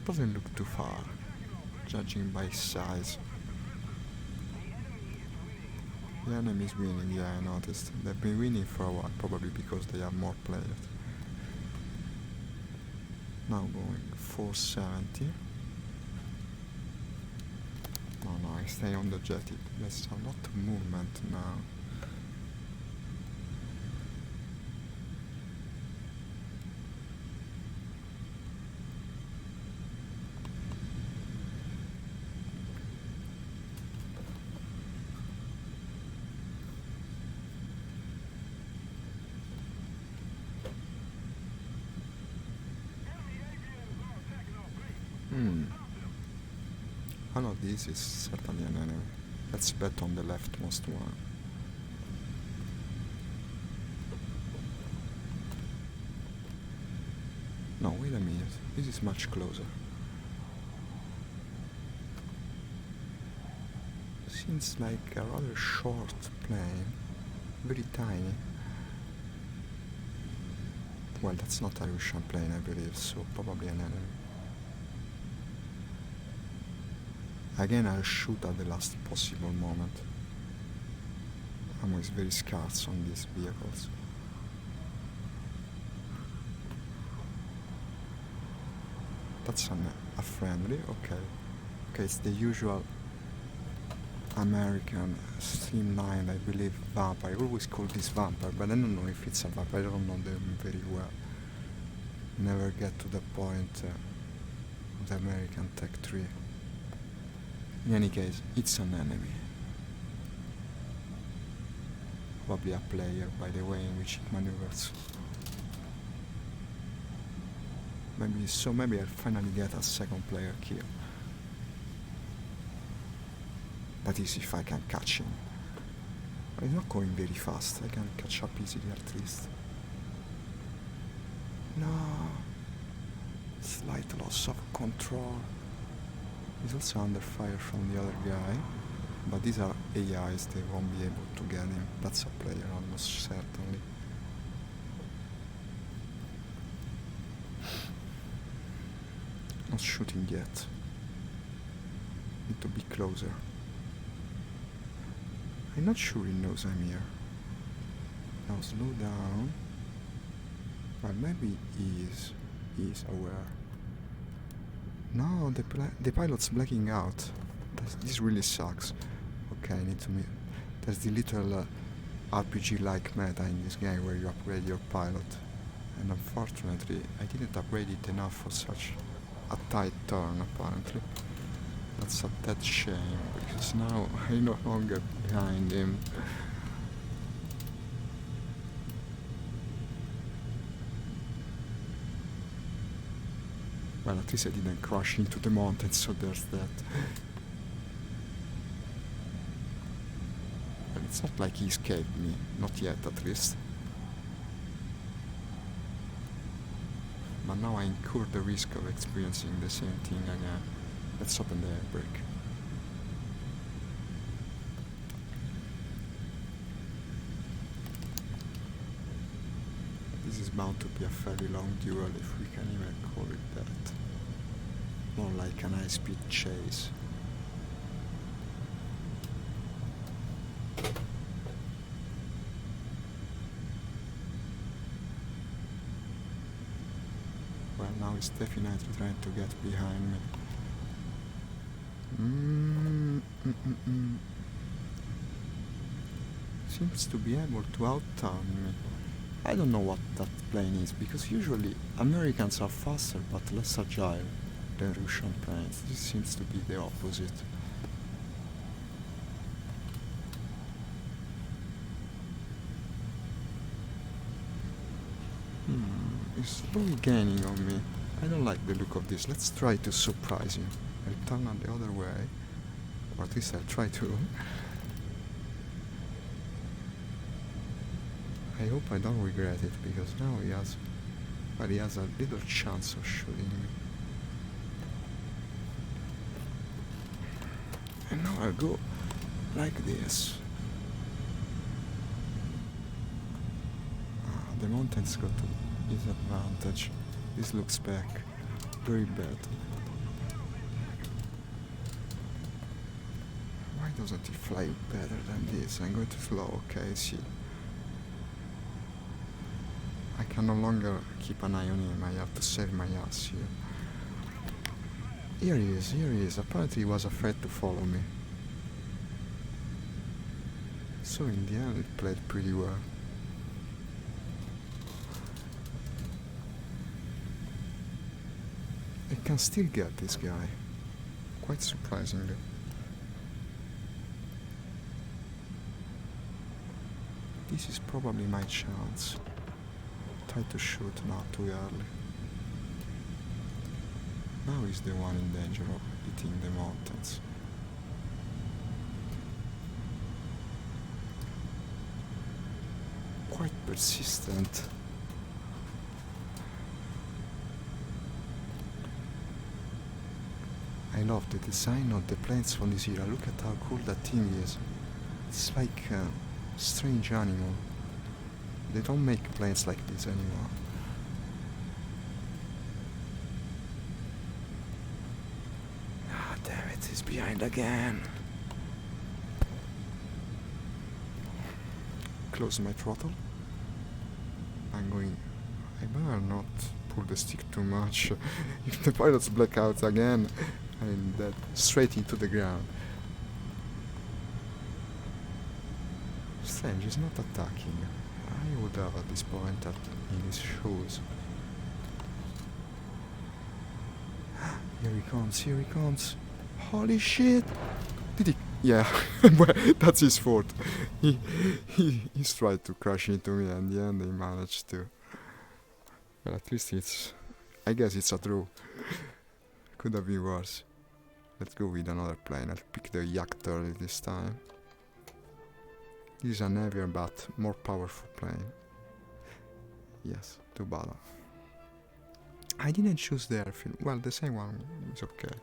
Doesn't look too far, judging by size. The enemy is winning, yeah, I noticed. They've been winning for a while, probably because they have more players. Now going 470. No, I stay on the jetty. There's a lot of movement now. One of these is certainly an enemy. Let's bet on the leftmost one. No, wait a minute. This is much closer. Seems like a rather short plane. Very tiny. Well, that's not a Russian plane, I believe, so probably an enemy. Again, I'll shoot at the last possible moment. Ammo is very scarce on these vehicles. That's a friendly, okay. Okay, it's the usual American streamlined, I believe, vampire. I always call this vampire, but I don't know if it's a vampire. I don't know them very well. Never get to the point of the American Tech 3. In any case, it's an enemy. Probably a player, by the way in which it maneuvers. Maybe I'll finally get a second player kill. That is, if I can catch him. But he's not going very fast. I can catch up easily at least. No. Slight loss of control. He's also under fire from the other guy, but these are AIs, they won't be able to get him. That's a player, almost certainly. Not shooting yet. Need to be closer. I'm not sure he knows I'm here. Now slow down. Well, maybe he is aware. No, the pilot's blacking out. This really sucks. Okay, I need to meet. There's the little RPG-like meta in this game where you upgrade your pilot. And unfortunately, I didn't upgrade it enough for such a tight turn, apparently. That's a dead shame, because now I'm no longer behind him. Well, at least I didn't crash into the mountain, so there's that. Well, it's not like he escaped me. Not yet, at least. But now I incur the risk of experiencing the same thing again. Let's open the air brake. This is bound to be a fairly long duel, if we can even call it that. More like an high-speed chase. Well, now he's definitely trying to get behind me. Seems to be able to out-turn me. I don't know what that plane is, because usually Americans are faster but less agile than Russian planes. This seems to be the opposite. is slowly gaining on me. I don't like the look of this. Let's try to surprise him. I'll turn on the other way. Or at least I'll try to. I hope I don't regret it, because now he has a little chance of shooting me. And now I'll go like this. The mountain's got a disadvantage. This looks back very bad. Why doesn't he fly better than this? I'm going too slow. Okay, see. I can no longer keep an eye on him. I have to save my ass here. Here he is. Apparently he was afraid to follow me. So in the end it played pretty well. I can still get this guy. Quite surprisingly. This is probably my chance. Try to shoot, not too early. Now he's the one in danger of hitting the mountains. Quite persistent. I love the design of the planes from this era. Look at how cool that thing is. It's like a strange animal. They don't make planes like this anymore. Ah, damn it, he's behind again. Close my throttle. I better not pull the stick too much. If the pilots black out again, I'm dead. Straight into the ground. Strange, he's not attacking. I would have at this point in his shoes. Here he comes. Holy shit! Did he? Yeah, well, that's his fault. He's tried to crash into me, and in the end he managed to. Well, at least I guess it's a draw. Could have been worse. Let's go with another plane. I'll pick the Warthunder this time. This is an heavier but more powerful plane. Yes, too bad. I didn't choose the airfield. Well, the same one is okay.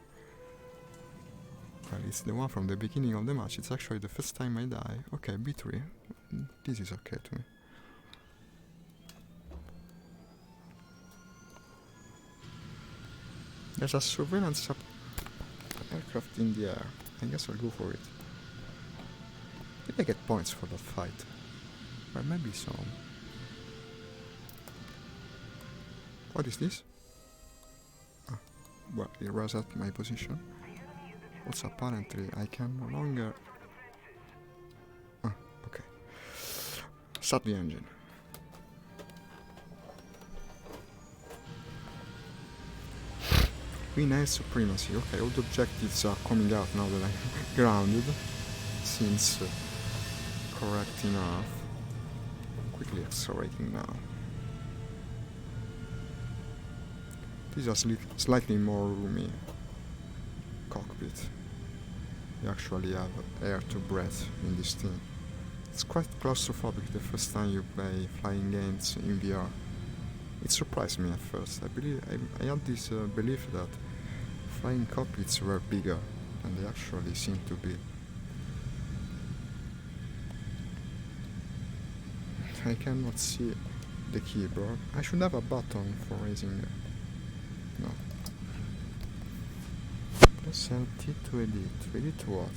Well, it's the one from the beginning of the match. It's actually the first time I die. Okay, B3. This is okay to me. There's a surveillance aircraft in the air. I guess I'll go for it. Did I get points for that fight? Well, maybe some. What is this? Ah, well, it was at my position. Also, apparently, I can no longer... Ah, okay. Start the engine. Win air supremacy. Okay, all the objectives are coming out now that I'm grounded. Seems correct enough. Quickly accelerating now. This is a slightly more roomy cockpit. You actually have air to breathe in this thing. It's quite claustrophobic the first time you play flying games in VR. It surprised me at first. I had this belief that flying cockpits were bigger, and they actually seem to be. I cannot see the keyboard. I should have a button for raising it. No. Press LT to edit. Edit what?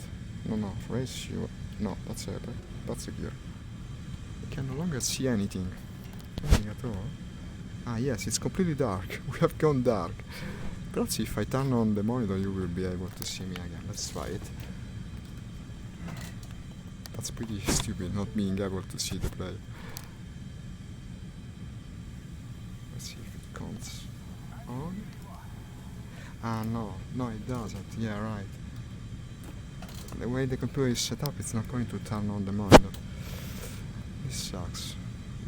No, raise you. No, that's a gear. I can no longer see anything. Nothing at all. Ah yes, it's completely dark. We have gone dark. Perhaps if I turn on the monitor you will be able to see me again. Let's try it. That's pretty stupid, not being able to see the player. Let's see if it comes on. Ah no it doesn't. Yeah, right. The way the computer is set up, it's not going to turn on the monitor. This sucks.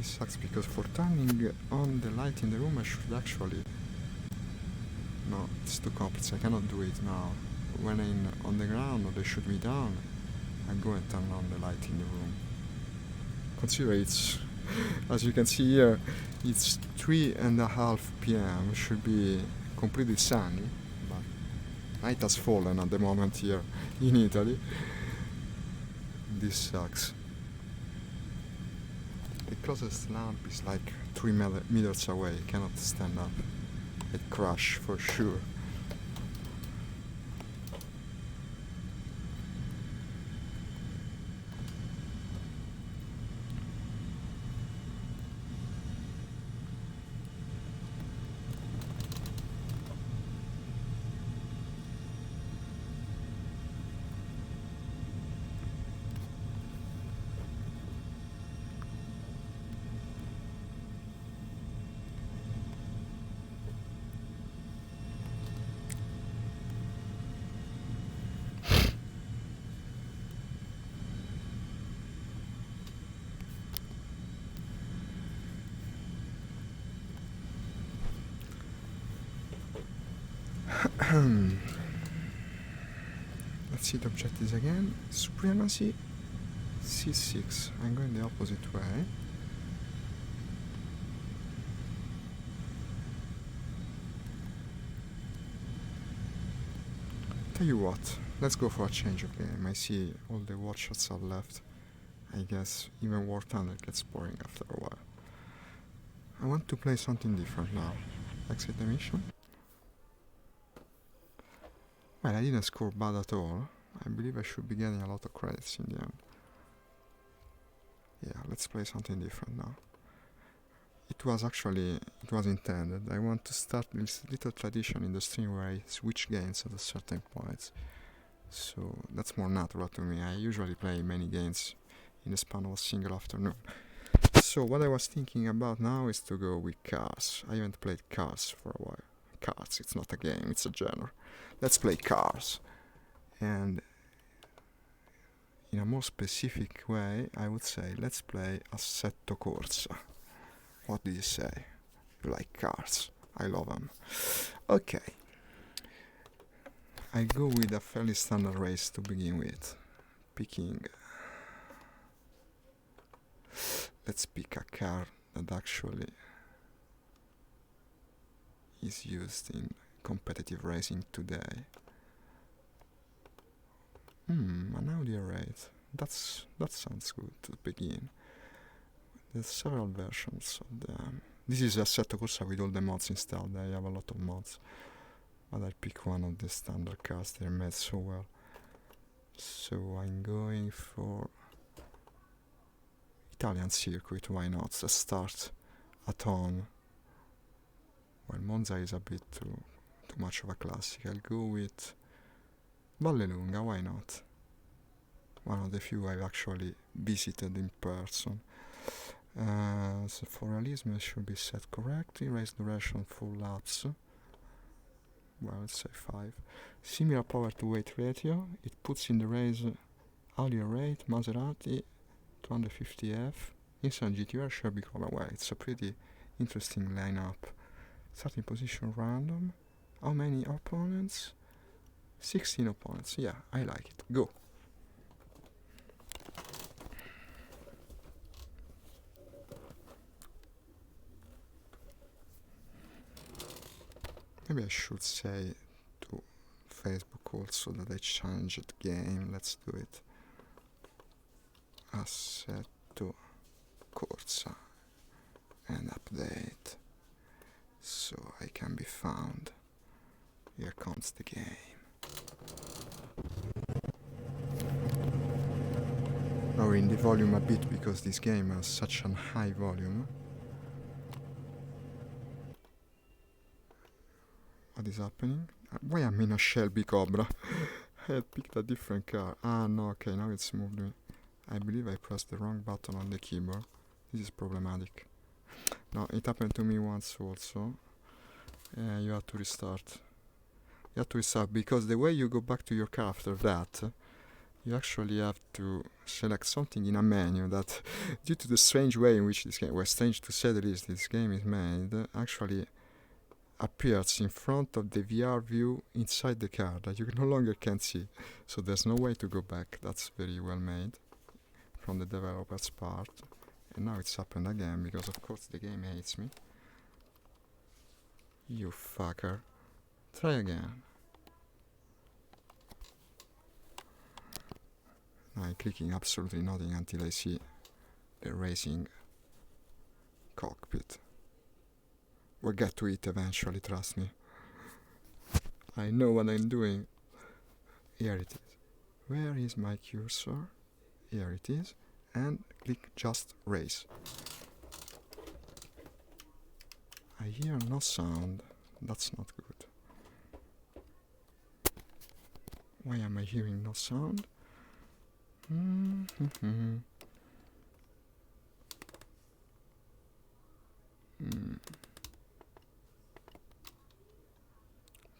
This sucks because for turning on the light in the room I should actually... No, it's too complex, I cannot do it now. When I'm on the ground or they shoot me down, I go and turn on the light in the room. Consider it's, as you can see here, it's 3:30 p.m. Should be completely sunny, but night has fallen at the moment here in Italy. This sucks. The closest lamp is like 3 meters away, cannot stand up. It crash for sure. Let's see the objectives again. Supremacy C6. I'm going the opposite way. Tell you what, let's go for a change of game. I see all the watch shots are left. I guess even Warthunder gets boring after a while. I want to play something different now. Exit the mission. Well, I didn't score bad at all. I believe I should be getting a lot of credits in the end. Yeah, let's play something different now. It was intended. I want to start this little tradition in the stream where I switch games at a certain point. So that's more natural to me. I usually play many games in the span of a single afternoon. So what I was thinking about now is to go with Cars. I haven't played Cars for a while. Cars, it's not a game, it's a genre. Let's play Cars. And in a more specific way, I would say let's play Assetto Corsa. What do you say? You like cars? I love them. Okay. I go with a fairly standard race to begin with. Let's pick a car that actually is used in competitive racing today. An Audi R8. That sounds good to begin. There's several versions of them. This is Assetto Corsa with all the mods installed. I have a lot of mods, but I pick one of the standard cars. They're made so well. So I'm going for Italian circuit. Why not? Let's start at home. Well, Monza is a bit too much of a classic. I'll go with Vallelunga. Why not? One of the few I've actually visited in person. So for realism it should be set correctly. Race duration 4 laps. Well, let's say 5. Similar power to weight ratio. It puts in the race Audi R8, Maserati 250F, Nissan GTR, Shelby Cobra. Well, it's a pretty interesting lineup. Starting position random. How many opponents? 16 opponents. Yeah, I like it. Go. Maybe I should say to Facebook also that I changed game. Let's do it. Assetto Corsa and update so I can be found. Here comes the game. Lowering the volume a bit because this game has such a high volume. What is happening? Why am I in a Shelby Cobra? I had picked a different car. Ah no, okay, now it's moved me. I believe I pressed the wrong button on the keyboard. This is problematic. No, it happened to me once also. You have to restart. You have to restart because the way you go back to your car after that, you actually have to select something in a menu that, due to the strange way in which this game, well, strange to say the least, this game is made, actually appears in front of the VR view inside the car that you no longer can see. So there's no way to go back. That's very well made from the developer's part. And now it's happened again because of course the game hates me. You fucker. Try again. I'm clicking absolutely nothing until I see the racing cockpit. We'll get to it eventually, trust me. I know what I'm doing. Here it is. Where is my cursor? Here it is. And click just race. I hear no sound. That's not good. Why am I hearing no sound?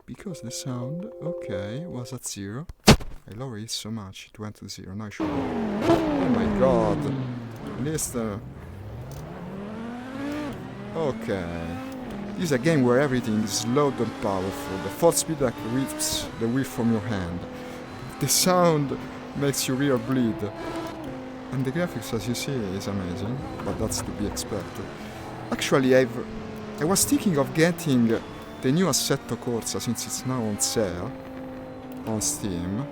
Because the sound, okay, was at 0. I lowered it so much, it went to 0. Now I should... Oh my god! Listen... Okay... This is a game where everything is loud and powerful. The force feedback rips the wheel from your hand. The sound makes your ear bleed. And the graphics, as you see, is amazing, but that's to be expected. Actually, I was thinking of getting the new Assetto Corsa since it's now on sale on Steam.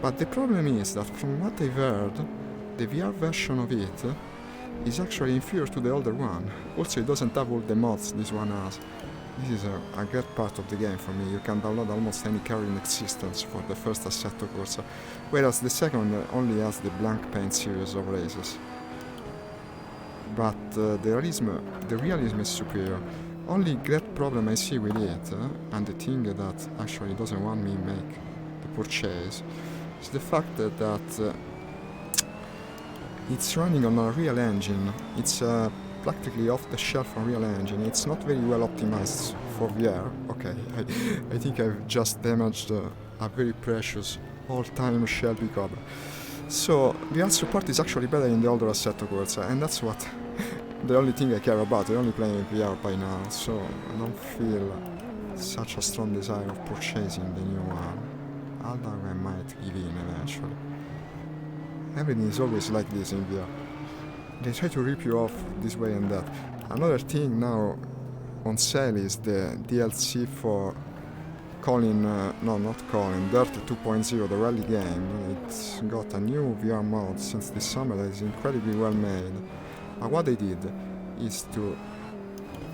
But the problem is that from what I've heard, the VR version of it is actually inferior to the older one. Also, it doesn't have all the mods this one has. This is a great part of the game for me. You can download almost any car in existence for the first Assetto Corsa, whereas the second only has the blank paint series of races. But the realism is superior. Only great problem I see with it, and the thing that actually doesn't want me make the purchase, is the fact that it's running on a real engine. It's practically off-the-shelf Unreal Engine. It's not very well optimized for VR. Okay, I think I've just damaged a very precious all-time Shelby Cobra. So VR support is actually better in the older Assetto Corsa, and that's what the only thing I care about. I only play in VR by now, so I don't feel such a strong desire of purchasing the new one. Although I might give in eventually. Everything is always like this in VR. They try to rip you off this way and that. Another thing now on sale is the DLC for Dirt 2.0, the rally game. It's got a new VR mode since this summer that is incredibly well made. But what they did is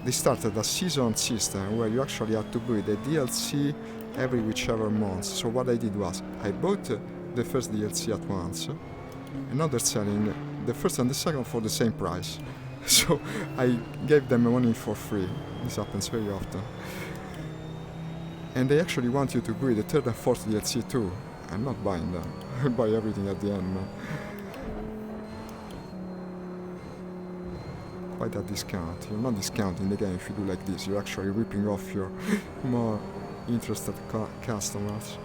they started a season system where you actually had to buy the DLC every whichever month. So what I did was, I bought the first DLC at once, and now they're selling the first and the second for the same price. So I gave them money for free. This happens very often. And they actually want you to buy the third and fourth DLC too. I'm not buying them. I buy everything at the end, man. Why that discount? You're not discounting the game if you do like this. You're actually ripping off your more interested customers.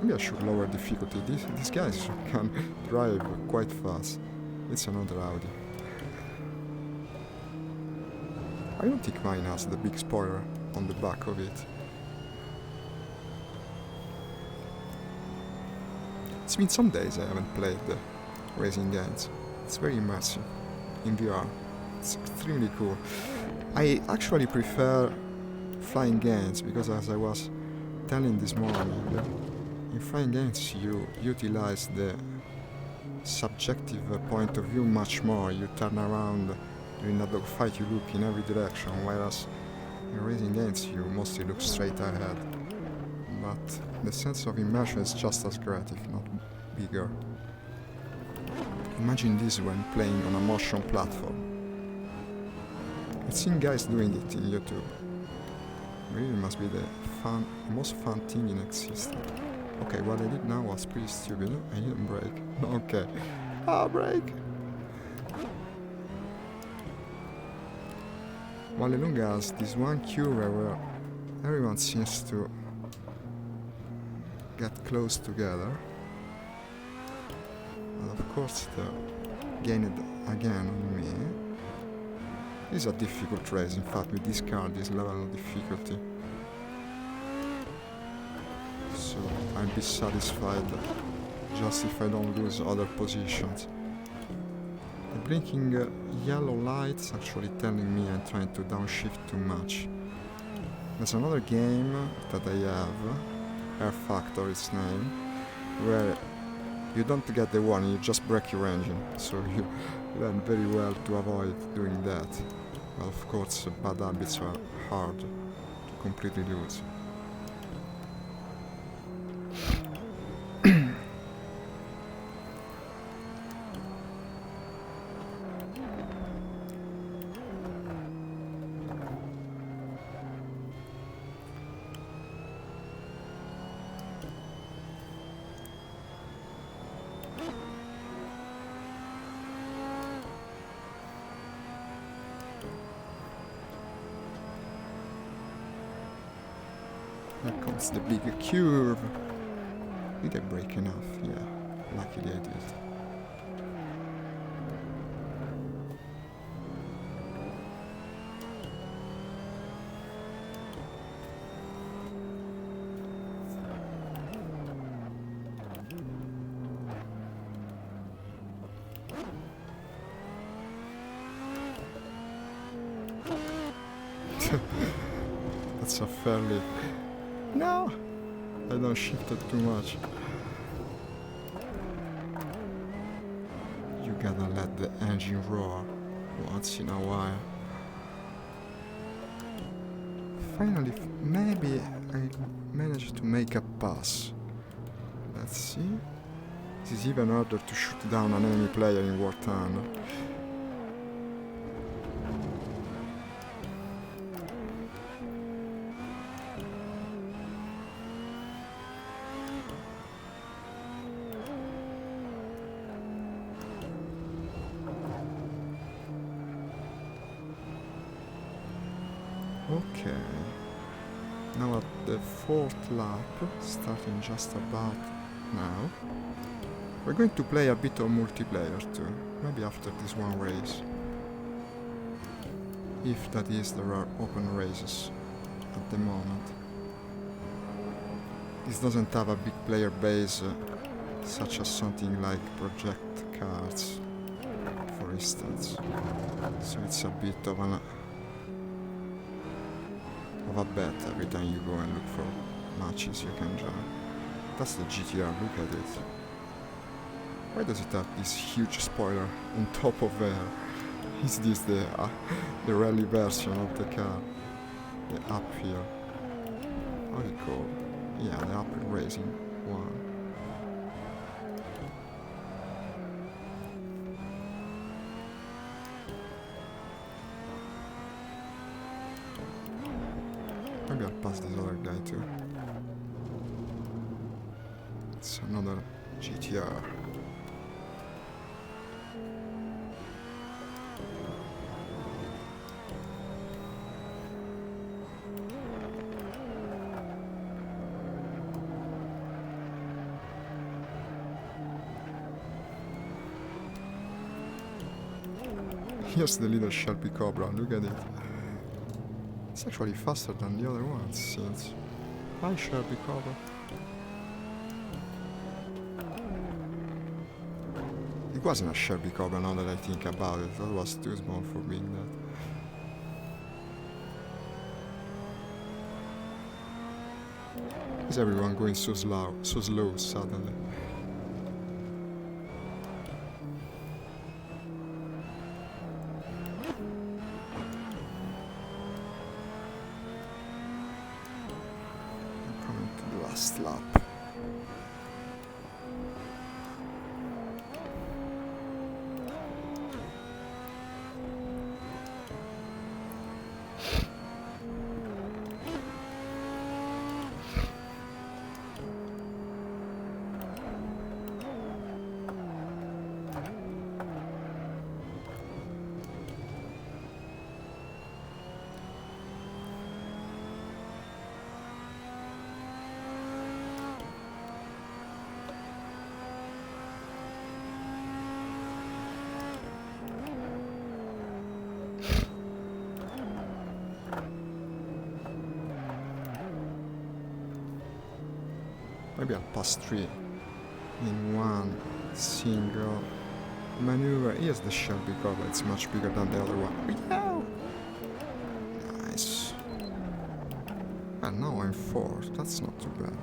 Maybe I should lower difficulty. These guys can drive quite fast. It's another Audi. I don't think mine has the big spoiler on the back of it. It's been some days I haven't played the racing games. It's very immersive in VR. It's extremely cool. I actually prefer flying games because, as I was telling this morning, in flying games you utilize the subjective point of view much more. You turn around during a dogfight, you look in every direction, whereas in racing games you mostly look straight ahead. But the sense of immersion is just as great, if not bigger. Imagine this when playing on a motion platform. I've seen guys doing it in YouTube. Really must be the most fun thing in existence. Okay, what I did now was pretty stupid. I didn't brake. Okay. Brake! Warthunder has this one cure where everyone seems to get close together. And of course they gain it again on me. This is a difficult race, in fact with this car, this level of difficulty. So I'll be satisfied just if I don't lose other positions. The blinking yellow lights actually telling me I'm trying to downshift too much. There's another game that I have, Air Factor its name, where you don't get the warning, you just break your engine, so you learn very well to avoid doing that. Well, of course, bad habits are hard to completely lose. Here comes the big curve. Did I brake enough? Yeah, luckily I did. That's a fairly... No! I don't shift it too much. You gotta let the engine roar once in a while. Finally, maybe I managed to make a pass. Let's see. This is even harder to shoot down an enemy player in Warthunder. Okay, now at the 4th lap, starting just about now, we're going to play a bit of multiplayer too, maybe after this one race. If that is, there are open races at the moment. This doesn't have a big player base, such as something like Project Cars, for instance, so it's a bit of a bet every time you go and look for matches you can join. That's the GTR, look at it. Why does it have this huge spoiler on top of there? Is this the rally version of the car? The up here. How's it called? Yeah, the up racing one. Maybe I'll pass this other guy too. It's another GTR. Here's the little Shelby Cobra, look at it. It's actually faster than the other ones, since... Hi Shelby Cobra. It wasn't a Shelby Cobra now that I think about it, that was too small for being that. Is everyone going so slow suddenly? Last lap. Maybe I'll pass 3 in one single maneuver. Here's the Shelby Cobra, it's much bigger than the other one. Yeah. Nice. And now I'm 4th, that's not too bad.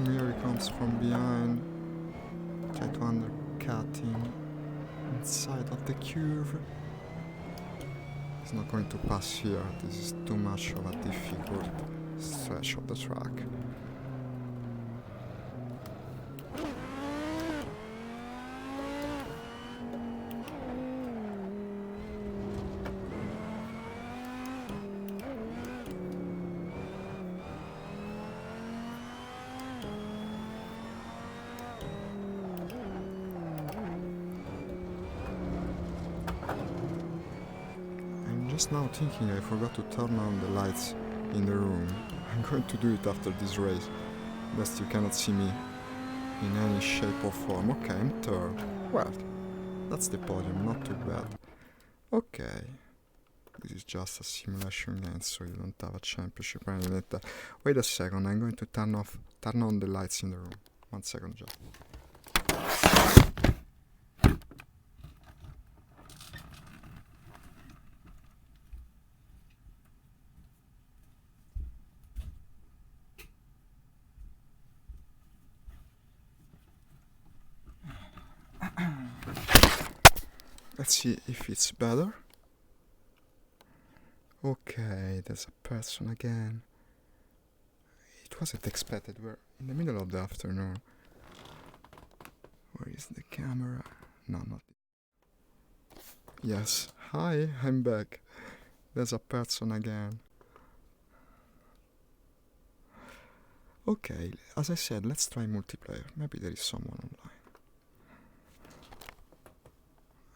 Here he comes from behind. Try to undercut him inside of the curve. He's not going to pass here, this is too much of a difficult stretch of the track. Just now thinking I forgot to turn on the lights in the room. I'm going to do it after this race. Best you cannot see me in any shape or form. Okay, I'm 3rd. Well, that's the podium, not too bad. Okay. This is just a simulation game, so you don't have a championship or anything like that. Wait a second, I'm going to turn on the lights in the room. 1 second just. Let's see if it's better. Okay, there's a person again. It wasn't expected, we're in the middle of the afternoon. Where is the camera? No, not. Yes, hi, I'm back. There's a person again. Okay, as I said, let's try multiplayer. Maybe there is someone online.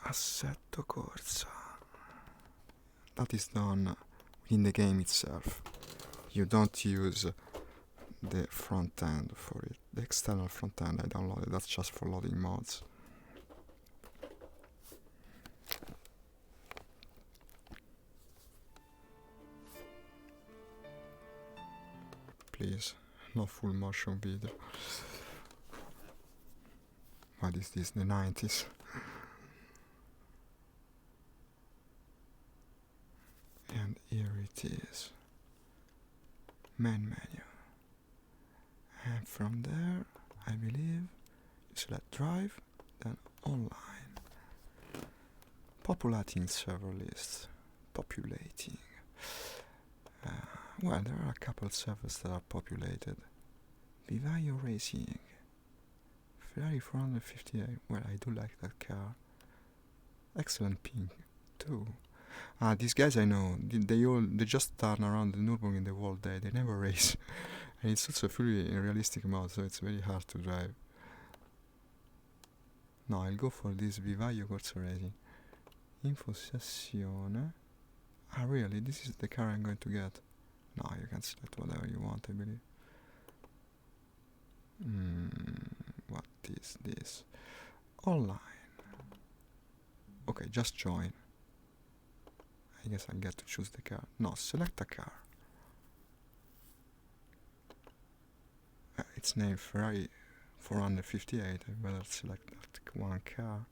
Assetto Corsa. That is done in the game itself. You don't use the front end for it. The external front end I downloaded, that's just for loading mods. Please, no full motion video. What is this, the 90s? And here it is. Main menu. And from there, I believe, you select drive, then online. Populating server lists. Populating. Well, there are a couple of servers that are populated. Vivaio Racing. Ferrari 458. Well, I do like that car. Excellent ping, too. These guys I know, they just turn around the Nürburgring the whole day. They never race. And it's also fully in realistic mode, so it's very hard to drive. No, I'll go for this Vivaio Corsa Racing. Info sessione. Really? This is the car I'm going to get? No, you can select whatever you want, I believe. What is this? Online. Okay, just join. I guess I get to choose the car. No, select a car. It's named Ferrari 458. I better select that one car.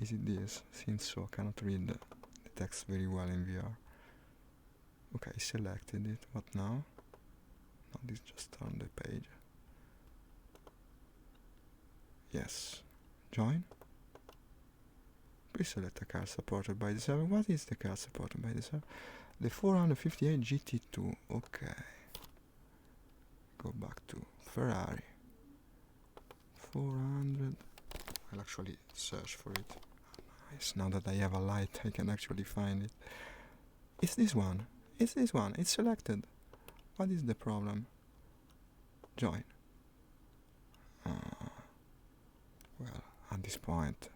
Is it this? Since so, I cannot read the text very well in VR. Okay, I selected it. What now? No, this just turned the page. Yes. Join. Please select a car supported by the server. What is the car supported by the server? The 458 GT2. Okay. Go back to Ferrari. 400. I'll actually search for it. Nice. Now that I have a light, I can actually find it. It's this one. It's this one. It's selected. What is the problem? Join. Well, at this point.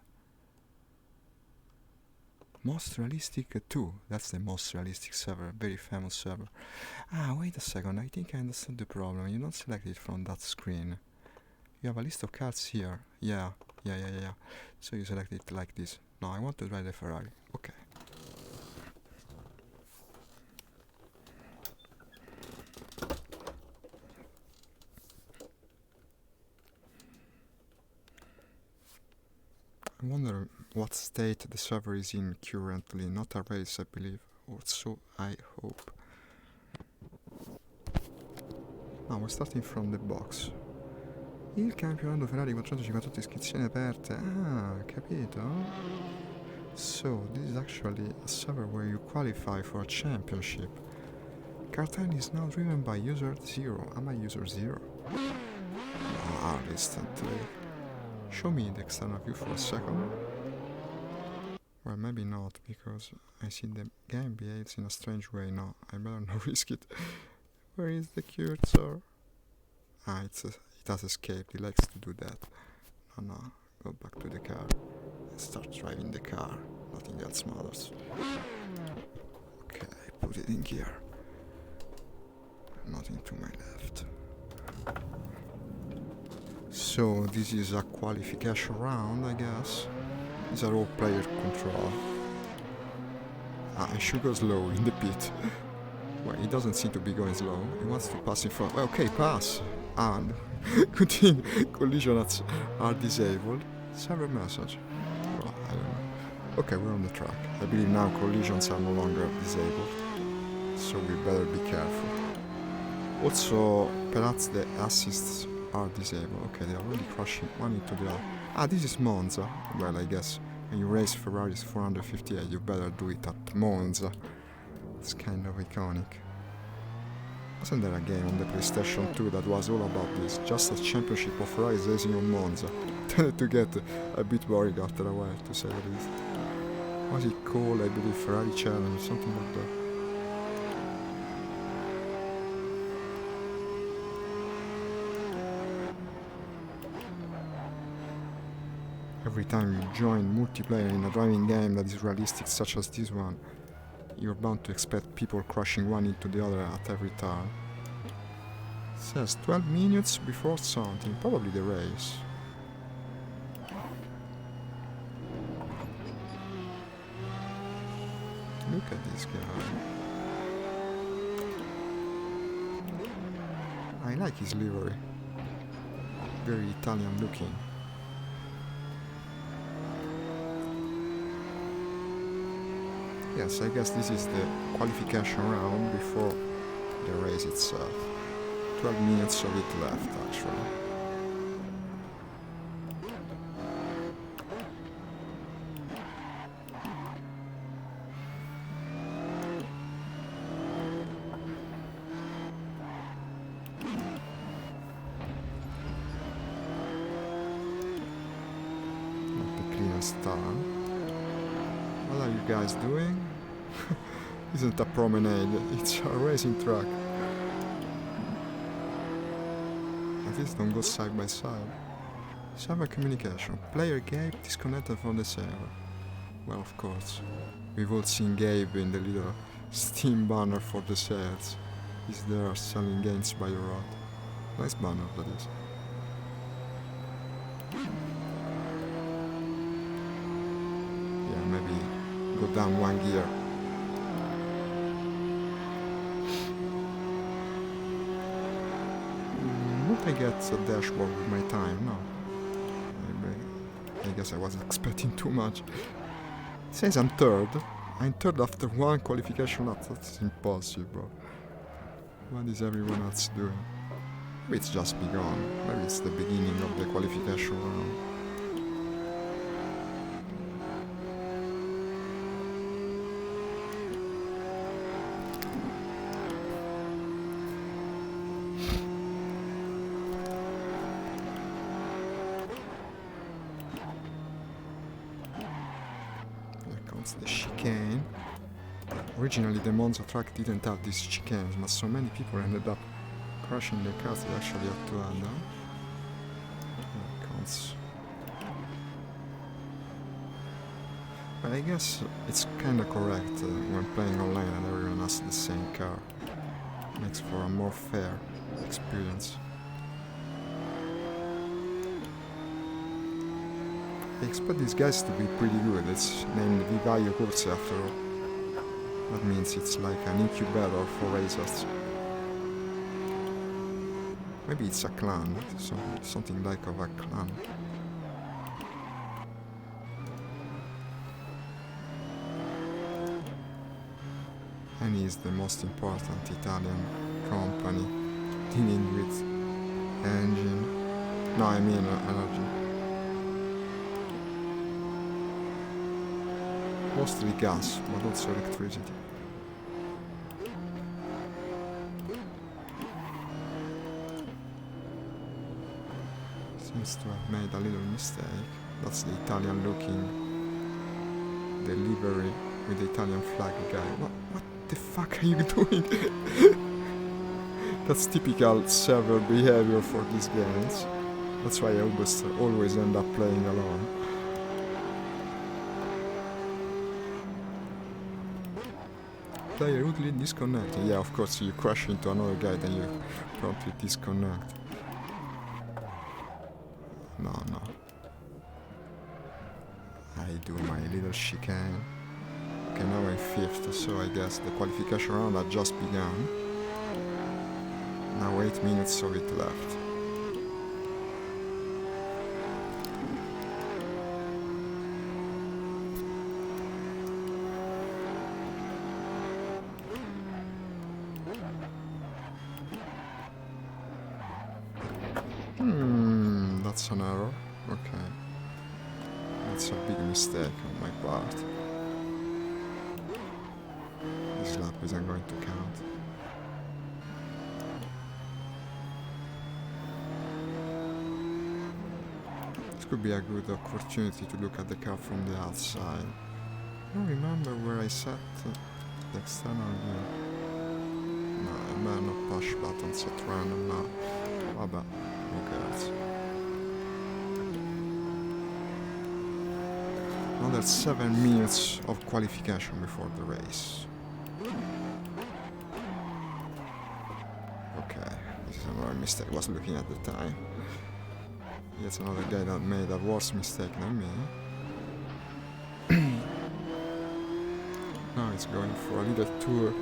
Most realistic 2. That's the most realistic server. Very famous server. Wait a second. I think I understood the problem. You don't select it from that screen. You have a list of cards here. Yeah. Yeah. So you select it like this. No, I want to drive the Ferrari. Okay. I wonder what state the server is in currently. Not a race, I believe. Or so I hope. No, we're starting from the box. Il campionato Ferrari 458 iscrizioni aperte. Ah, capito? So, this is actually a server where you qualify for a championship. Car time is now driven by user 0. Am I user 0? Ah, instantly. Show me the external view for a second. Well, maybe not, because I see the game behaves in a strange way. No, I better not risk it. Where is the cursor? Ah, it has escaped. It likes to do that. No, go back to the car. Start driving the car. Nothing else matters. Okay, put it in gear. Nothing to my left. So this is a qualification round, I guess. These are all player control. I should go slow in the pit. Well, he doesn't seem to be going slow. He wants to pass in front. Okay, pass. And good thing collisions are disabled. Server message. Well, I don't know. Okay, we're on the track. I believe now collisions are no longer disabled. So we better be careful. Also, perhaps the assists are disabled. Okay, they are already crashing one into the other. Ah, this is Monza. Well, I guess when you race Ferraris 458, you better do it at Monza. It's kind of iconic. Wasn't there a game on the PlayStation 2 that was all about this? Just a championship of Ferraris racing on Monza. Tended to get a bit boring after a while, to say the least. Was it called, I believe, Ferrari Challenge, something like that? Every time you join multiplayer in a driving game that is realistic such as this one, you're bound to expect people crashing one into the other at every turn. It says 12 minutes before something, probably the race. Look at this guy. I like his livery. Very Italian looking. Yes, I guess this is the qualification round before the race itself. 12 minutes of it left, actually. Not the cleanest turn. What are you guys doing? Isn't a promenade, it's a racing track. At least don't go side by side. Server communication. Player Gabe disconnected from the server. Well, of course. We've all seen Gabe in the little Steam banner for the sales. He's there selling games by the rod. Nice banner, that is. Yeah, maybe go down one gear. Would I get a dashboard with my time? No. I guess I was expecting too much. It says I'm third. I'm third after one qualification lap. That's impossible. What is everyone else doing? Maybe it's just begun. Maybe it's the beginning of the qualification round. The chicane. Originally the Monza track didn't have these chicanes, but so many people ended up crashing their cars they actually had to add them. Counts. But I guess it's kinda correct when playing online and everyone has the same car. Makes for a more fair experience. I expect these guys to be pretty good. It's named Vivaio Corsa after all. That means it's like an incubator for racers. Maybe it's a clan, something like of a clan. Eni is the most important Italian company dealing with engine. No, I mean energy. Mostly gas, but also electricity. Seems to have made a little mistake. That's the Italian looking delivery with the Italian flag guy. What the fuck are you doing? That's typical server behavior for these games. That's why I always end up playing alone. Player rudely disconnected. Yeah, of course, you crash into another guy, then you promptly disconnect. No. I do my little chicane. Okay, now I'm 5th, so I guess the qualification round had just begun. Now 8 minutes of it left. That's an error. Okay. That's a big mistake on my part. This lap isn't going to count. This could be a good opportunity to look at the car from the outside. I don't remember where I set the external view. No, I better not push buttons at random now. Oh, but who cares? Another 7 minutes of qualification before the race. Okay, this is another mistake. I was looking at the time. Yet another guy that made a worse mistake than me. Now it's going for a little tour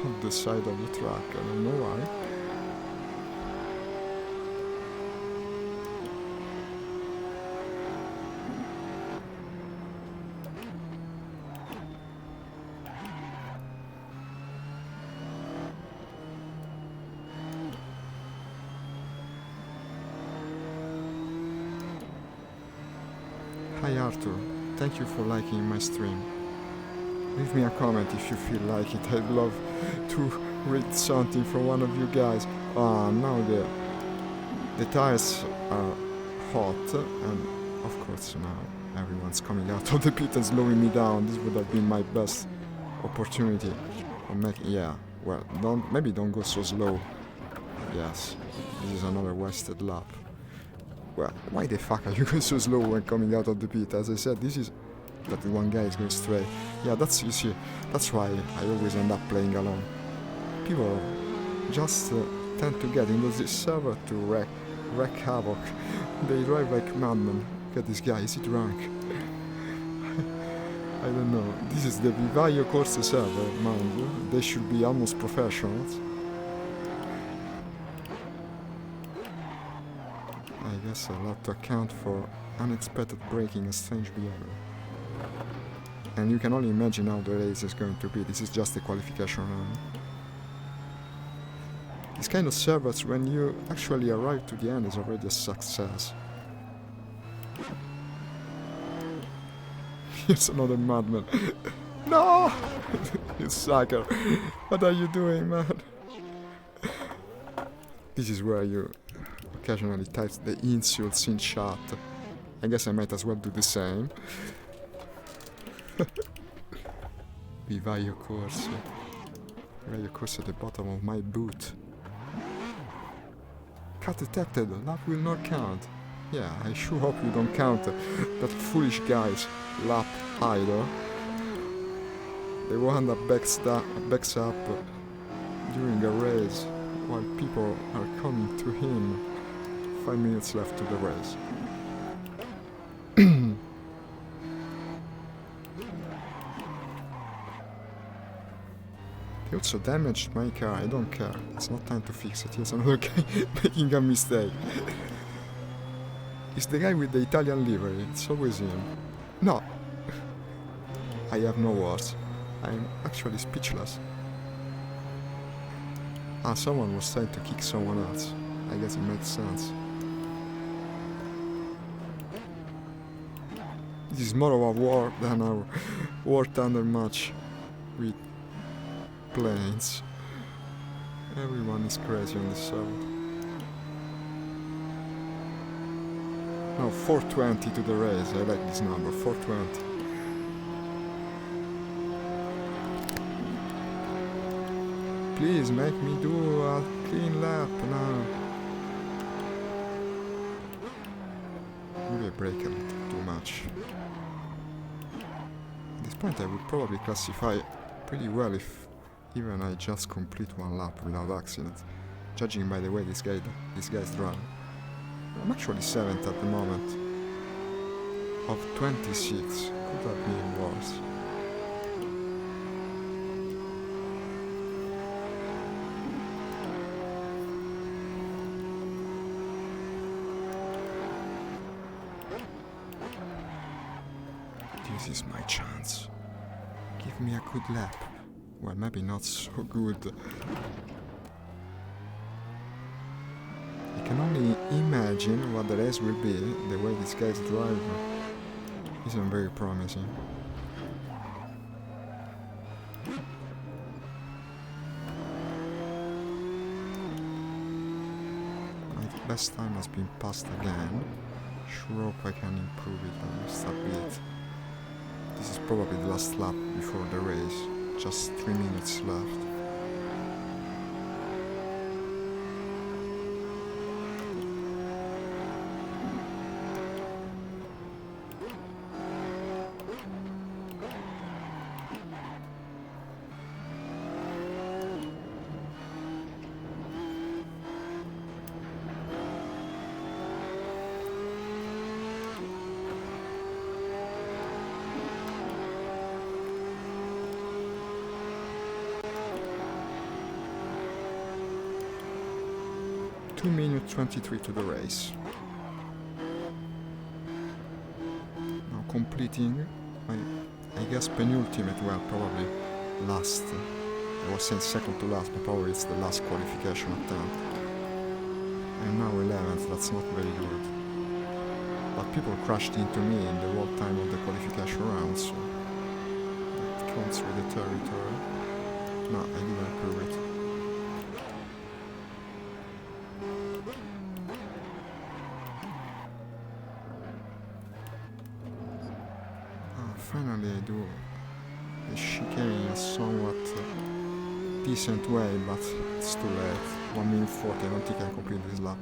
on the side of the track. I don't know why. Hi Arthur, thank you for liking my stream. Leave me a comment if you feel like it. I'd love to read something from one of you guys. Now the tires are hot, and of course now everyone's coming out of the pit and slowing me down. This would have been my best opportunity of making. Yeah, well, maybe don't go so slow. Yes, this is another wasted lap. Well, why the fuck are you going so slow when coming out of the pit? As I said, this is that the one guy is going straight. Yeah, that's, you see, that's why I always end up playing alone. People just tend to get into this server to wreak havoc. They drive like madmen. Look at this guy, is he drunk? I don't know. This is the Vivaio Corsa server, mind you. They should be almost professionals. I guess I'll have to account for unexpected braking and strange behavior. And you can only imagine how the race is going to be. This is just a qualification round. This kind of servers, when you actually arrive to the end, is already a success. Here's another madman. No! You sucker. What are you doing, man? This is where you occasionally type the insults in chat. I guess I might as well do the same. Vivaio Corsa. Vivaio Corsa at the bottom of my boot. Cut detected, lap will not count. Yeah, I sure hope you don't count that foolish guy's lap either. The one that backs up during a race while people are coming to him. 5 minutes left to the race. They also damaged my car, I don't care. It's not time to fix it. Here's another guy making a mistake. It's the guy with the Italian livery, it's always him. No! I have no words. I'm actually speechless. Ah, someone was trying to kick someone else. I guess it makes sense. This is more of a war than a Warthunder match with planes. Everyone is crazy on this server. No, 420 to the race. I like this number, 420. Please make me do a clean lap now. Maybe I break a little too much. At this point I would probably classify pretty well if even I just complete one lap without accident, judging by the way this guy's driving. I'm actually 7th at the moment, of 26, could have been worse. This is my chance. Give me a good lap. Well, maybe not so good. I can only imagine what the race will be. The way this guy's driving isn't very promising. My best time has been passed again. Sure hope I can improve it just a bit. This is probably the last lap before the race. Just 3 minutes left. Minute 23 to the race. Now completing I guess penultimate, well, probably last. I was saying second to last, but probably it's the last qualification attempt. I'm now 11th, that's not very good. But people crashed into me in the whole time of the qualification round, so it counts with the territory. No, I didn't prove it. Finally I do the chicane in a somewhat decent way, but it's too late. 1 minute 40, I don't think I complete this lap.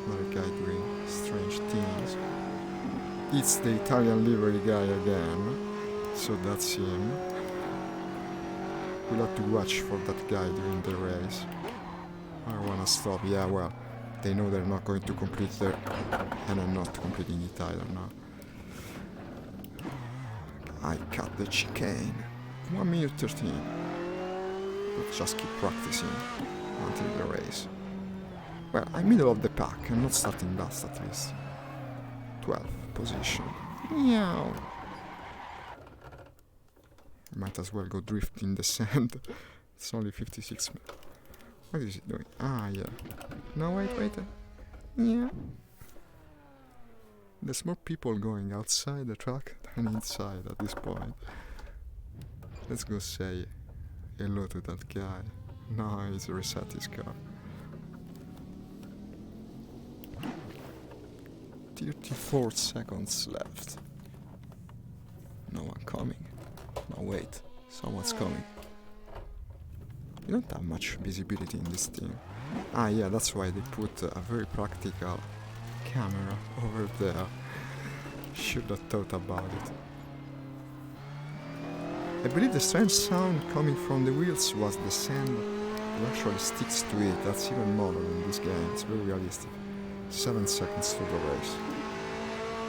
Another guy doing strange things. It's the Italian livery guy again, so that's him. We'll have to watch for that guy during the race. I wanna stop, yeah, well, they know they're not going to complete their... and I'm not completing it either now. I cut the chicane. 1 minute 13. Let's just keep practicing until the race. Well, I'm middle of the pack. I'm not starting last at least. 12th position. Meow. Might as well go drift in the sand. It's only 56 minutes. What is it doing? Ah, yeah. No, wait. Yeah. There's more people going outside the track than inside at this point. Let's go say hello to that guy. No, he's reset his car. 34 seconds left. No one coming. No, wait. Someone's coming. You don't have much visibility in this thing. Ah, yeah, that's why they put a very practical camera over there. Should have thought about it. I believe the strange sound coming from the wheels was the sand that actually sticks to it. That's even more in this game. It's very realistic. 7 seconds to the race.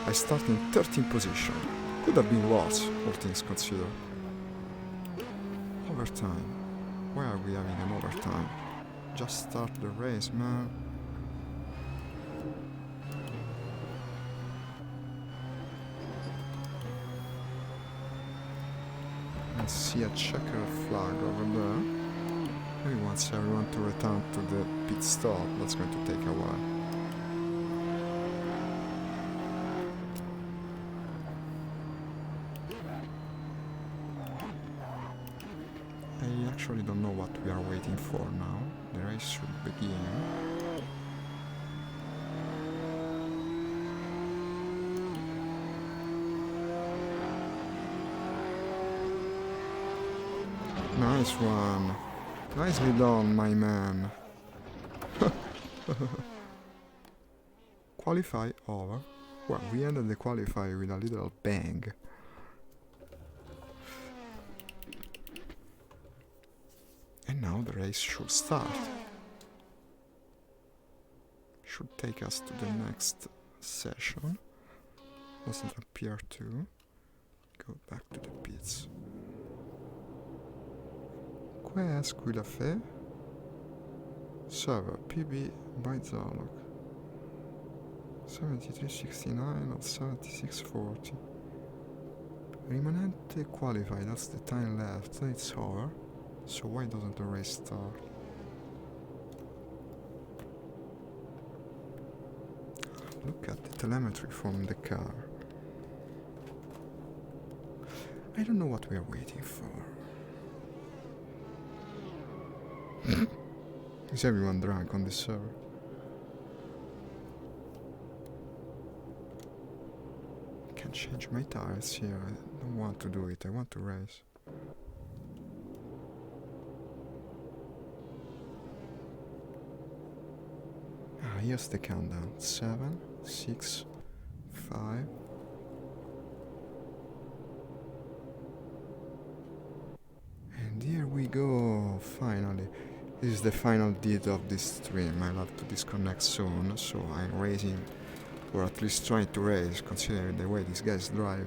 I start in 13th position. Could have been worse, all things considered. Overtime. Why are we having an overtime? Just start the race, man. I see a checker flag over there. He wants everyone to return to the pit stop. That's going to take a while. I actually don't know what we are waiting for now. The race should begin. Nice one. Nicely done, my man. Qualify over. Well, we ended the qualify with a little bang. And now the race should start. Should take us to the next session. Doesn't appear to. Go back to the pits. Qu'est-ce qu'il a fait? Server PB by Zarlock 7369 or 7640. Rimanente qualify, that's the time left. It's over. So why doesn't the race start? Look at the telemetry from the car. I don't know what we are waiting for. Is everyone drunk on this server? I can't change my tires here. I don't want to do it. I want to race. Here's the countdown. 7, 6, 5. And here we go, finally. This is the final deed of this stream. I'll have to disconnect soon, so I'm racing, or at least trying to race, considering the way these guys drive.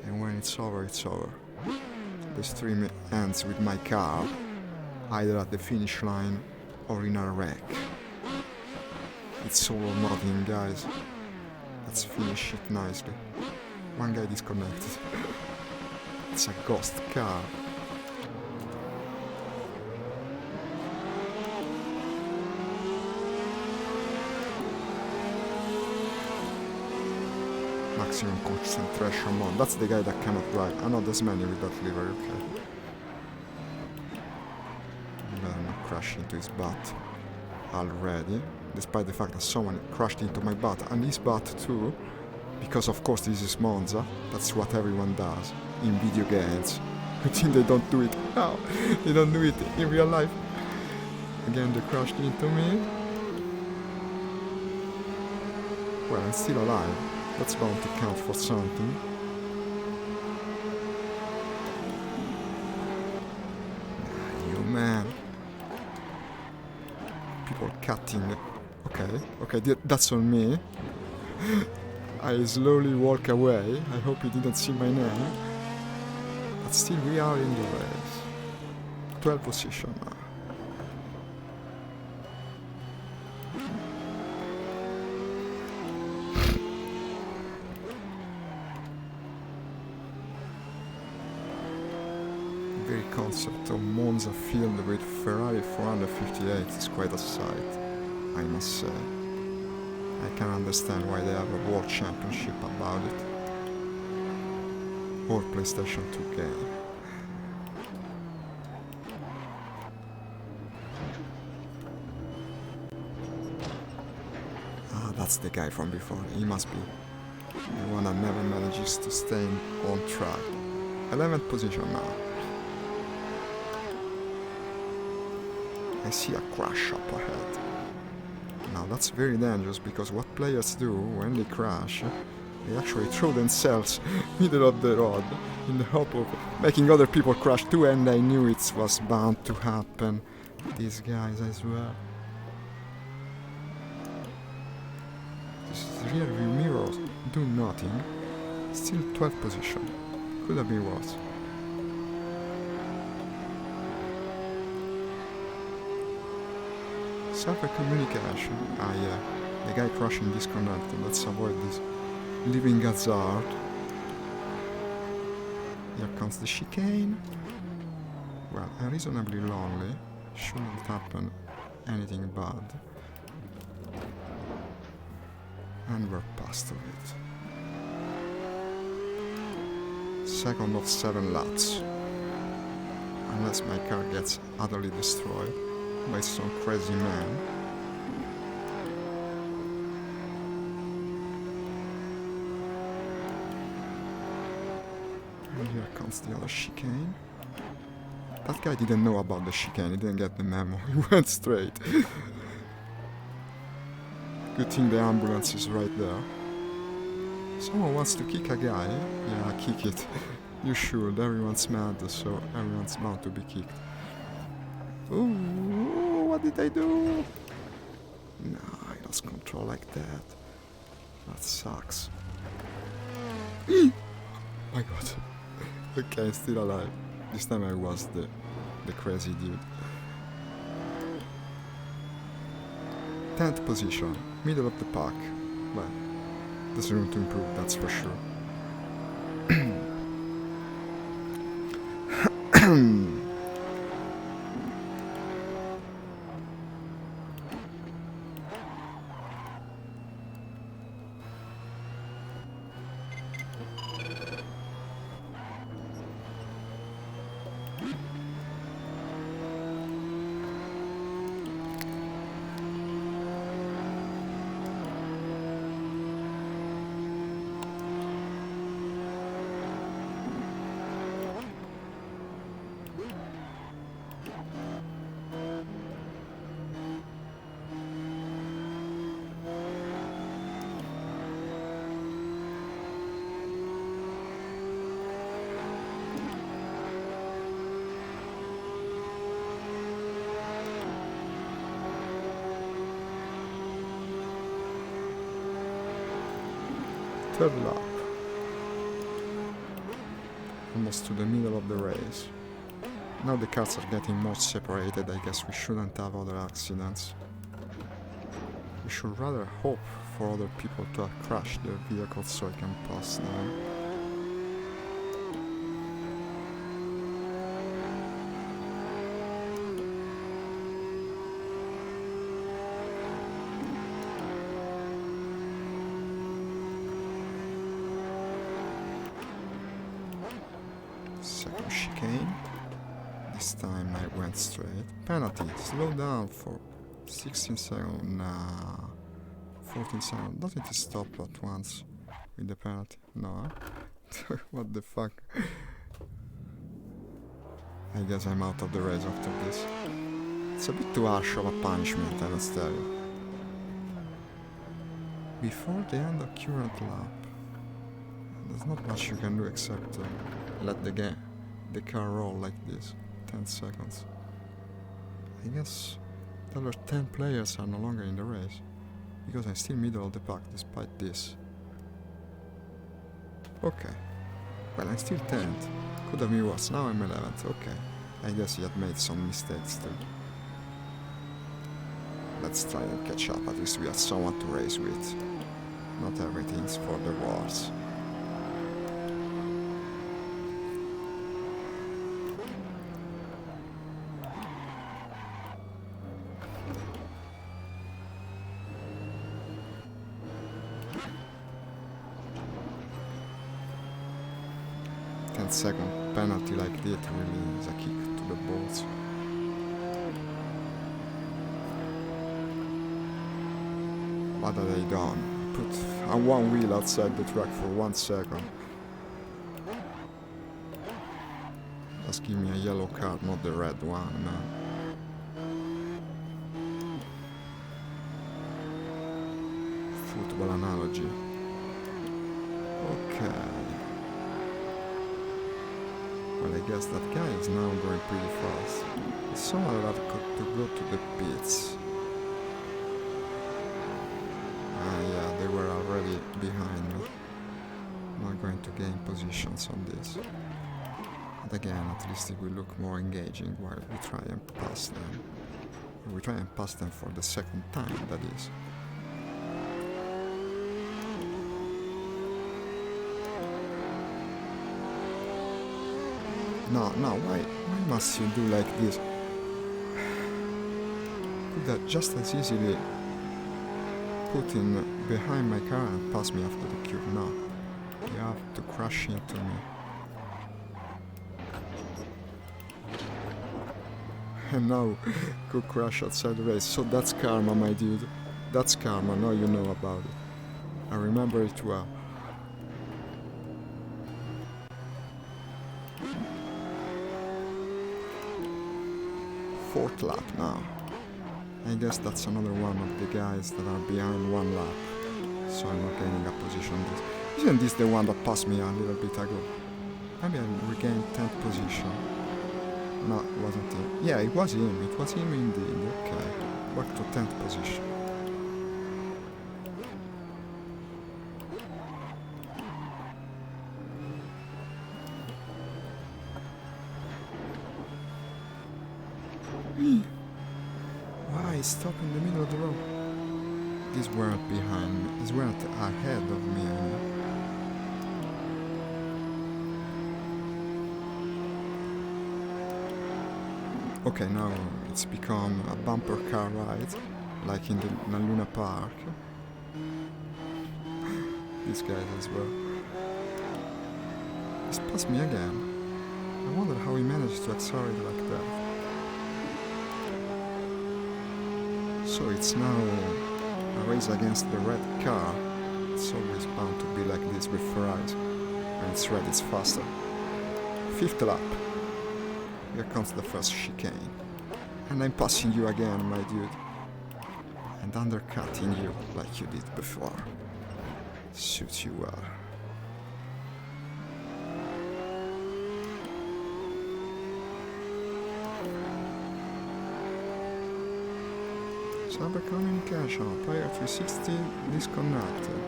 And when it's over, it's over. The stream ends with my car, either at the finish line or in a wreck. It's all or nothing, guys. Let's finish it nicely. One guy disconnected. It's a ghost car. Maximum concentration on. That's the guy that cannot drive. I know there's many with that livery, okay. Better not crash into his butt already. Despite the fact that someone crashed into my butt and his butt too. Because of course this is Monza. That's what everyone does in video games. I think they don't do it now. They don't do it in real life. Again, they crashed into me. Well, I'm still alive. That's bound to count for something. You man. People cutting. Okay, that's on me. I slowly walk away. I hope you didn't see my name. But still, we are in the race. 12th position now. Very concept of Monza filled with Ferrari 458 is quite a sight, I must say. I can understand why they have a World Championship about it. Or PlayStation 2 game. Ah, that's the guy from before. He must be the one that never manages to stay on track. 11th position now. I see a crash up ahead. Now that's very dangerous because what players do when they crash, they actually throw themselves middle of the road in the hope of making other people crash too, and I knew it was bound to happen. These guys, I swear. This is rear view mirrors. do nothing. Still 12th position. Could have been worse. Suffer communication. Ah yeah, the guy crushing disconnected. Let's avoid this living hazard. Here comes the chicane. Well, unreasonably lonely. Shouldn't happen anything bad. And we're past of it. Second of 7 laps. Unless my car gets utterly destroyed by some crazy man. And here comes the other chicane. That guy didn't know about the chicane, he didn't get the memo, he went straight. Good thing the ambulance is right there. Someone wants to kick a guy? Yeah, kick it. You should, everyone's mad, so everyone's bound to be kicked. Ooh, what did I do? No, I lost control like that. That sucks. My god. Okay, still alive. This time I was the crazy dude. 10th position, middle of the pack. Well, there's room to improve, that's for sure. Third lap. Almost to the middle of the race. Now the cars are getting more separated, I guess we shouldn't have other accidents. We should rather hope for other people to have crashed their vehicles so I can pass now. Second chicane. This time I went straight. Penalty. Slow down for 16 seconds. Nah. 14 seconds. Doesn't it stop at once with the penalty? No. What the fuck? I guess I'm out of the race after this. It's a bit too harsh of a punishment, I must tell you. Before the end of current lap, there's not much you can do except let the car roll like this. 10 seconds. I guess the other 10 players are no longer in the race, because I'm still middle of the pack despite this. Okay. Well, I'm still 10th. Could have been worse. Now I'm 11th. Okay. I guess he had made some mistakes too. Let's try and catch up. At least we have someone to race with. Not everything's for the wars. Second penalty like that really is a kick to the balls. What have they done? Put a one wheel outside the track for 1 second. Just give me a yellow card, not the red one, man. Football analogy. Okay. Well, I guess that guy is now going pretty fast. Someone allowed to go to the pits. Ah, yeah, they were already behind me. positions on this. And again, at least it will look more engaging while we try and pass them. We try and pass them for the second time, that is. No, why must you do like this? Could that just as easily put in behind my car and pass me after the cube? No, you have to crash into me. And now could crash outside the race. So that's karma, my dude. That's karma, now you know about it. I remember it well. Fourth lap now. I guess that's another one of the guys that are behind one lap. So I'm not gaining a position on this. Isn't this the one that passed me a little bit ago? Maybe I regained 10th position. No, it wasn't him. Yeah, it was him. It was him indeed. Okay. Back to 10th position. Why stop in the middle of the road? These weren't behind me. These weren't ahead of me. I mean. Okay, now it's become a bumper car ride, like in the Luna Park. These guys as well. He's passed me again. I wonder how he managed to accelerate like that. So it's now a race against the red car. It's always bound to be like this with Ferraris. When it's red, it's faster. 5th lap. Here comes the first chicane. And I'm passing you again, my dude. And undercutting you like you did before. Suits you well. Cyber communication, player 360 disconnected.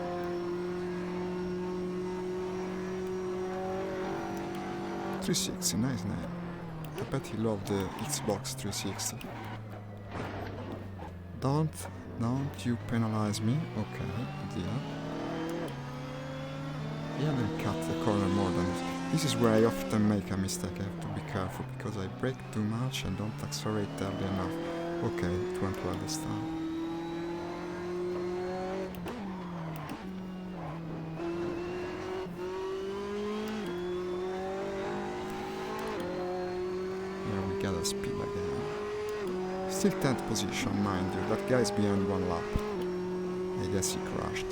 .360, nice name. I bet he loved the Xbox 360. Don't you penalize me? Okay, deal. He hadn't cut the corner more than this. This is where I often make a mistake. I have to be careful because I brake too much and don't accelerate early enough. Okay, it went well this time. Here we got a speed again. Still 10th position, mind you. That guy's behind one lap. I guess he crashed.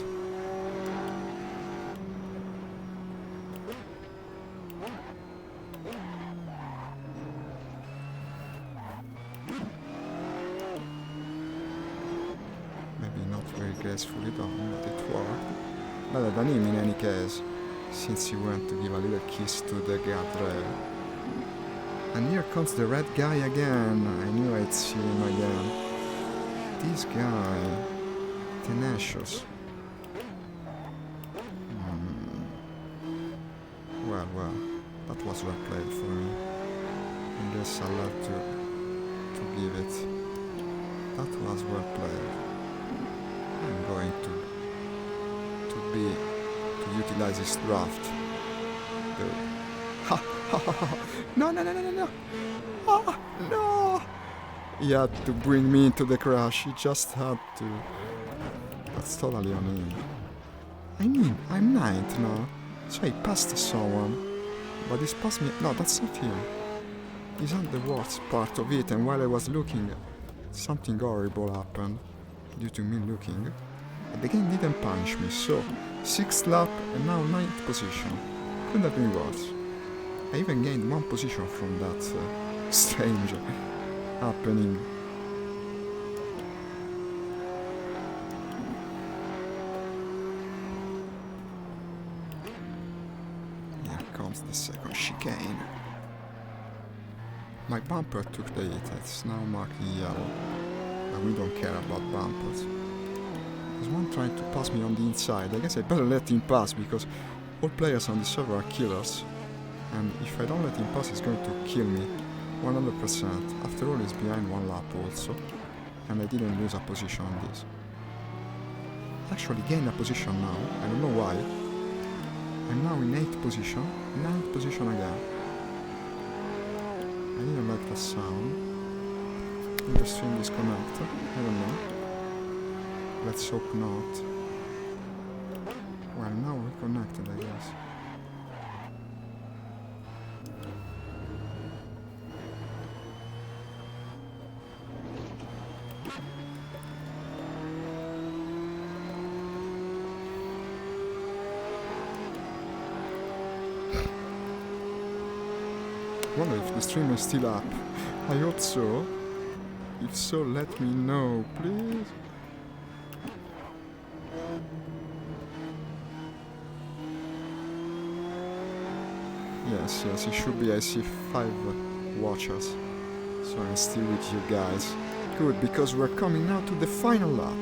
Gracefully done, but it worked. Better than him in any case, since he went to give a little kiss to the guardrail. And here comes the red guy again. I knew I'd see him again. This guy, tenacious. Well, that was well played for me. I guess I'll have to give it. That was well played. I'm going to utilize this draft. Ha ha ha ha! No! Ah, no! He had to bring me into the crash. He just had to. That's totally on him. I mean, I'm 9th now, so I passed someone, but he's passed me. No, that's not him. He's on the worst part of it, and while I was looking, something horrible happened. Due to me looking, but the game didn't punish me, so 6th lap and now 9th position. Couldn't have been worse. I even gained 1 position from that strange happening. Here comes the second chicane. My bumper took the hit, it's now marked in yellow. But we don't care about bumpers. There's one trying to pass me on the inside. I guess I better let him pass because... all players on the server are killers, and if I don't let him pass, he's going to kill me 100%. After all, he's behind one lap also, and I didn't lose a position on this. Actually gained a position now, I don't know why. I'm now in 8th position, 9th position again. I didn't like the sound. The stream disconnect, I don't know. Let's hope not. Well, now we're connected, I guess. I wonder if the stream is still up. I hope so. If so, let me know, please. Yes, it should be. I see 5 watchers. So I'm still with you guys. Good, because we're coming now to the final lap.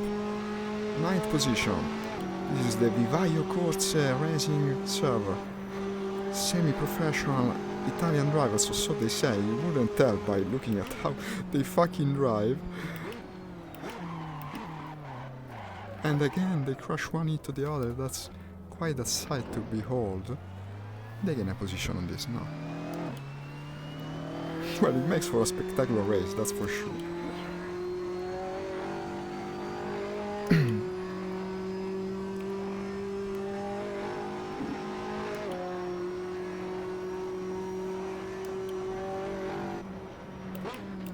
9th position. This is the Vivaio Corsa racing server. Semi-professional Italian drivers, or so they say. You wouldn't tell by looking at how they fucking drive. And again, they crash one into the other. That's quite a sight to behold. They gain a position on this now. Well, it makes for a spectacular race, that's for sure.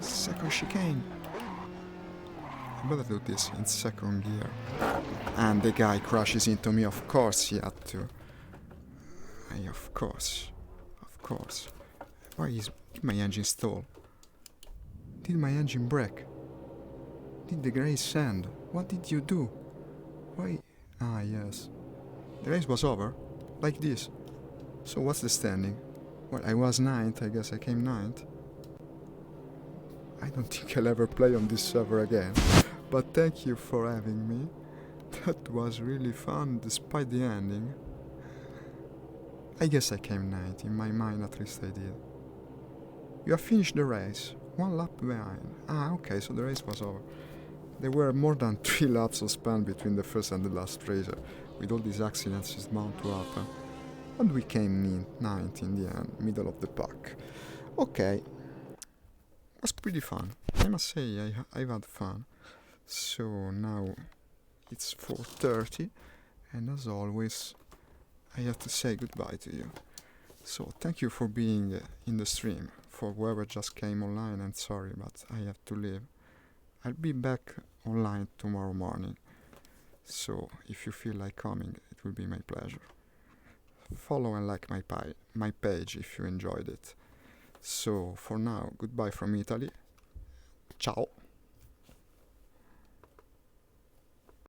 Second chicane. I better do this in second gear. And the guy crashes into me, of course he had to. Of course. Why did my engine stall? Did my engine break? Did the race end? What did you do? Why? Ah, yes. The race was over? Like this. So what's the standing? Well, I was 9th, I guess I came 9th. I don't think I'll ever play on this server again. But thank you for having me. That was really fun, despite the ending. I guess I came 9th, in my mind at least I did. You have finished the race, 1 lap behind. Ah, okay, so the race was over. There were more than 3 laps of span between the first and the last race. With all these accidents it's bound to happen. And we came 9th in the end, middle of the pack. Okay, was pretty fun. I must say I've had fun. So now it's 4:30, and as always, I have to say goodbye to you. So thank you for being in the stream. For whoever just came online, I'm sorry, but I have to leave. I'll be back online tomorrow morning. So if you feel like coming, it will be my pleasure. Follow and like my page if you enjoyed it. So for now, goodbye from Italy. Ciao.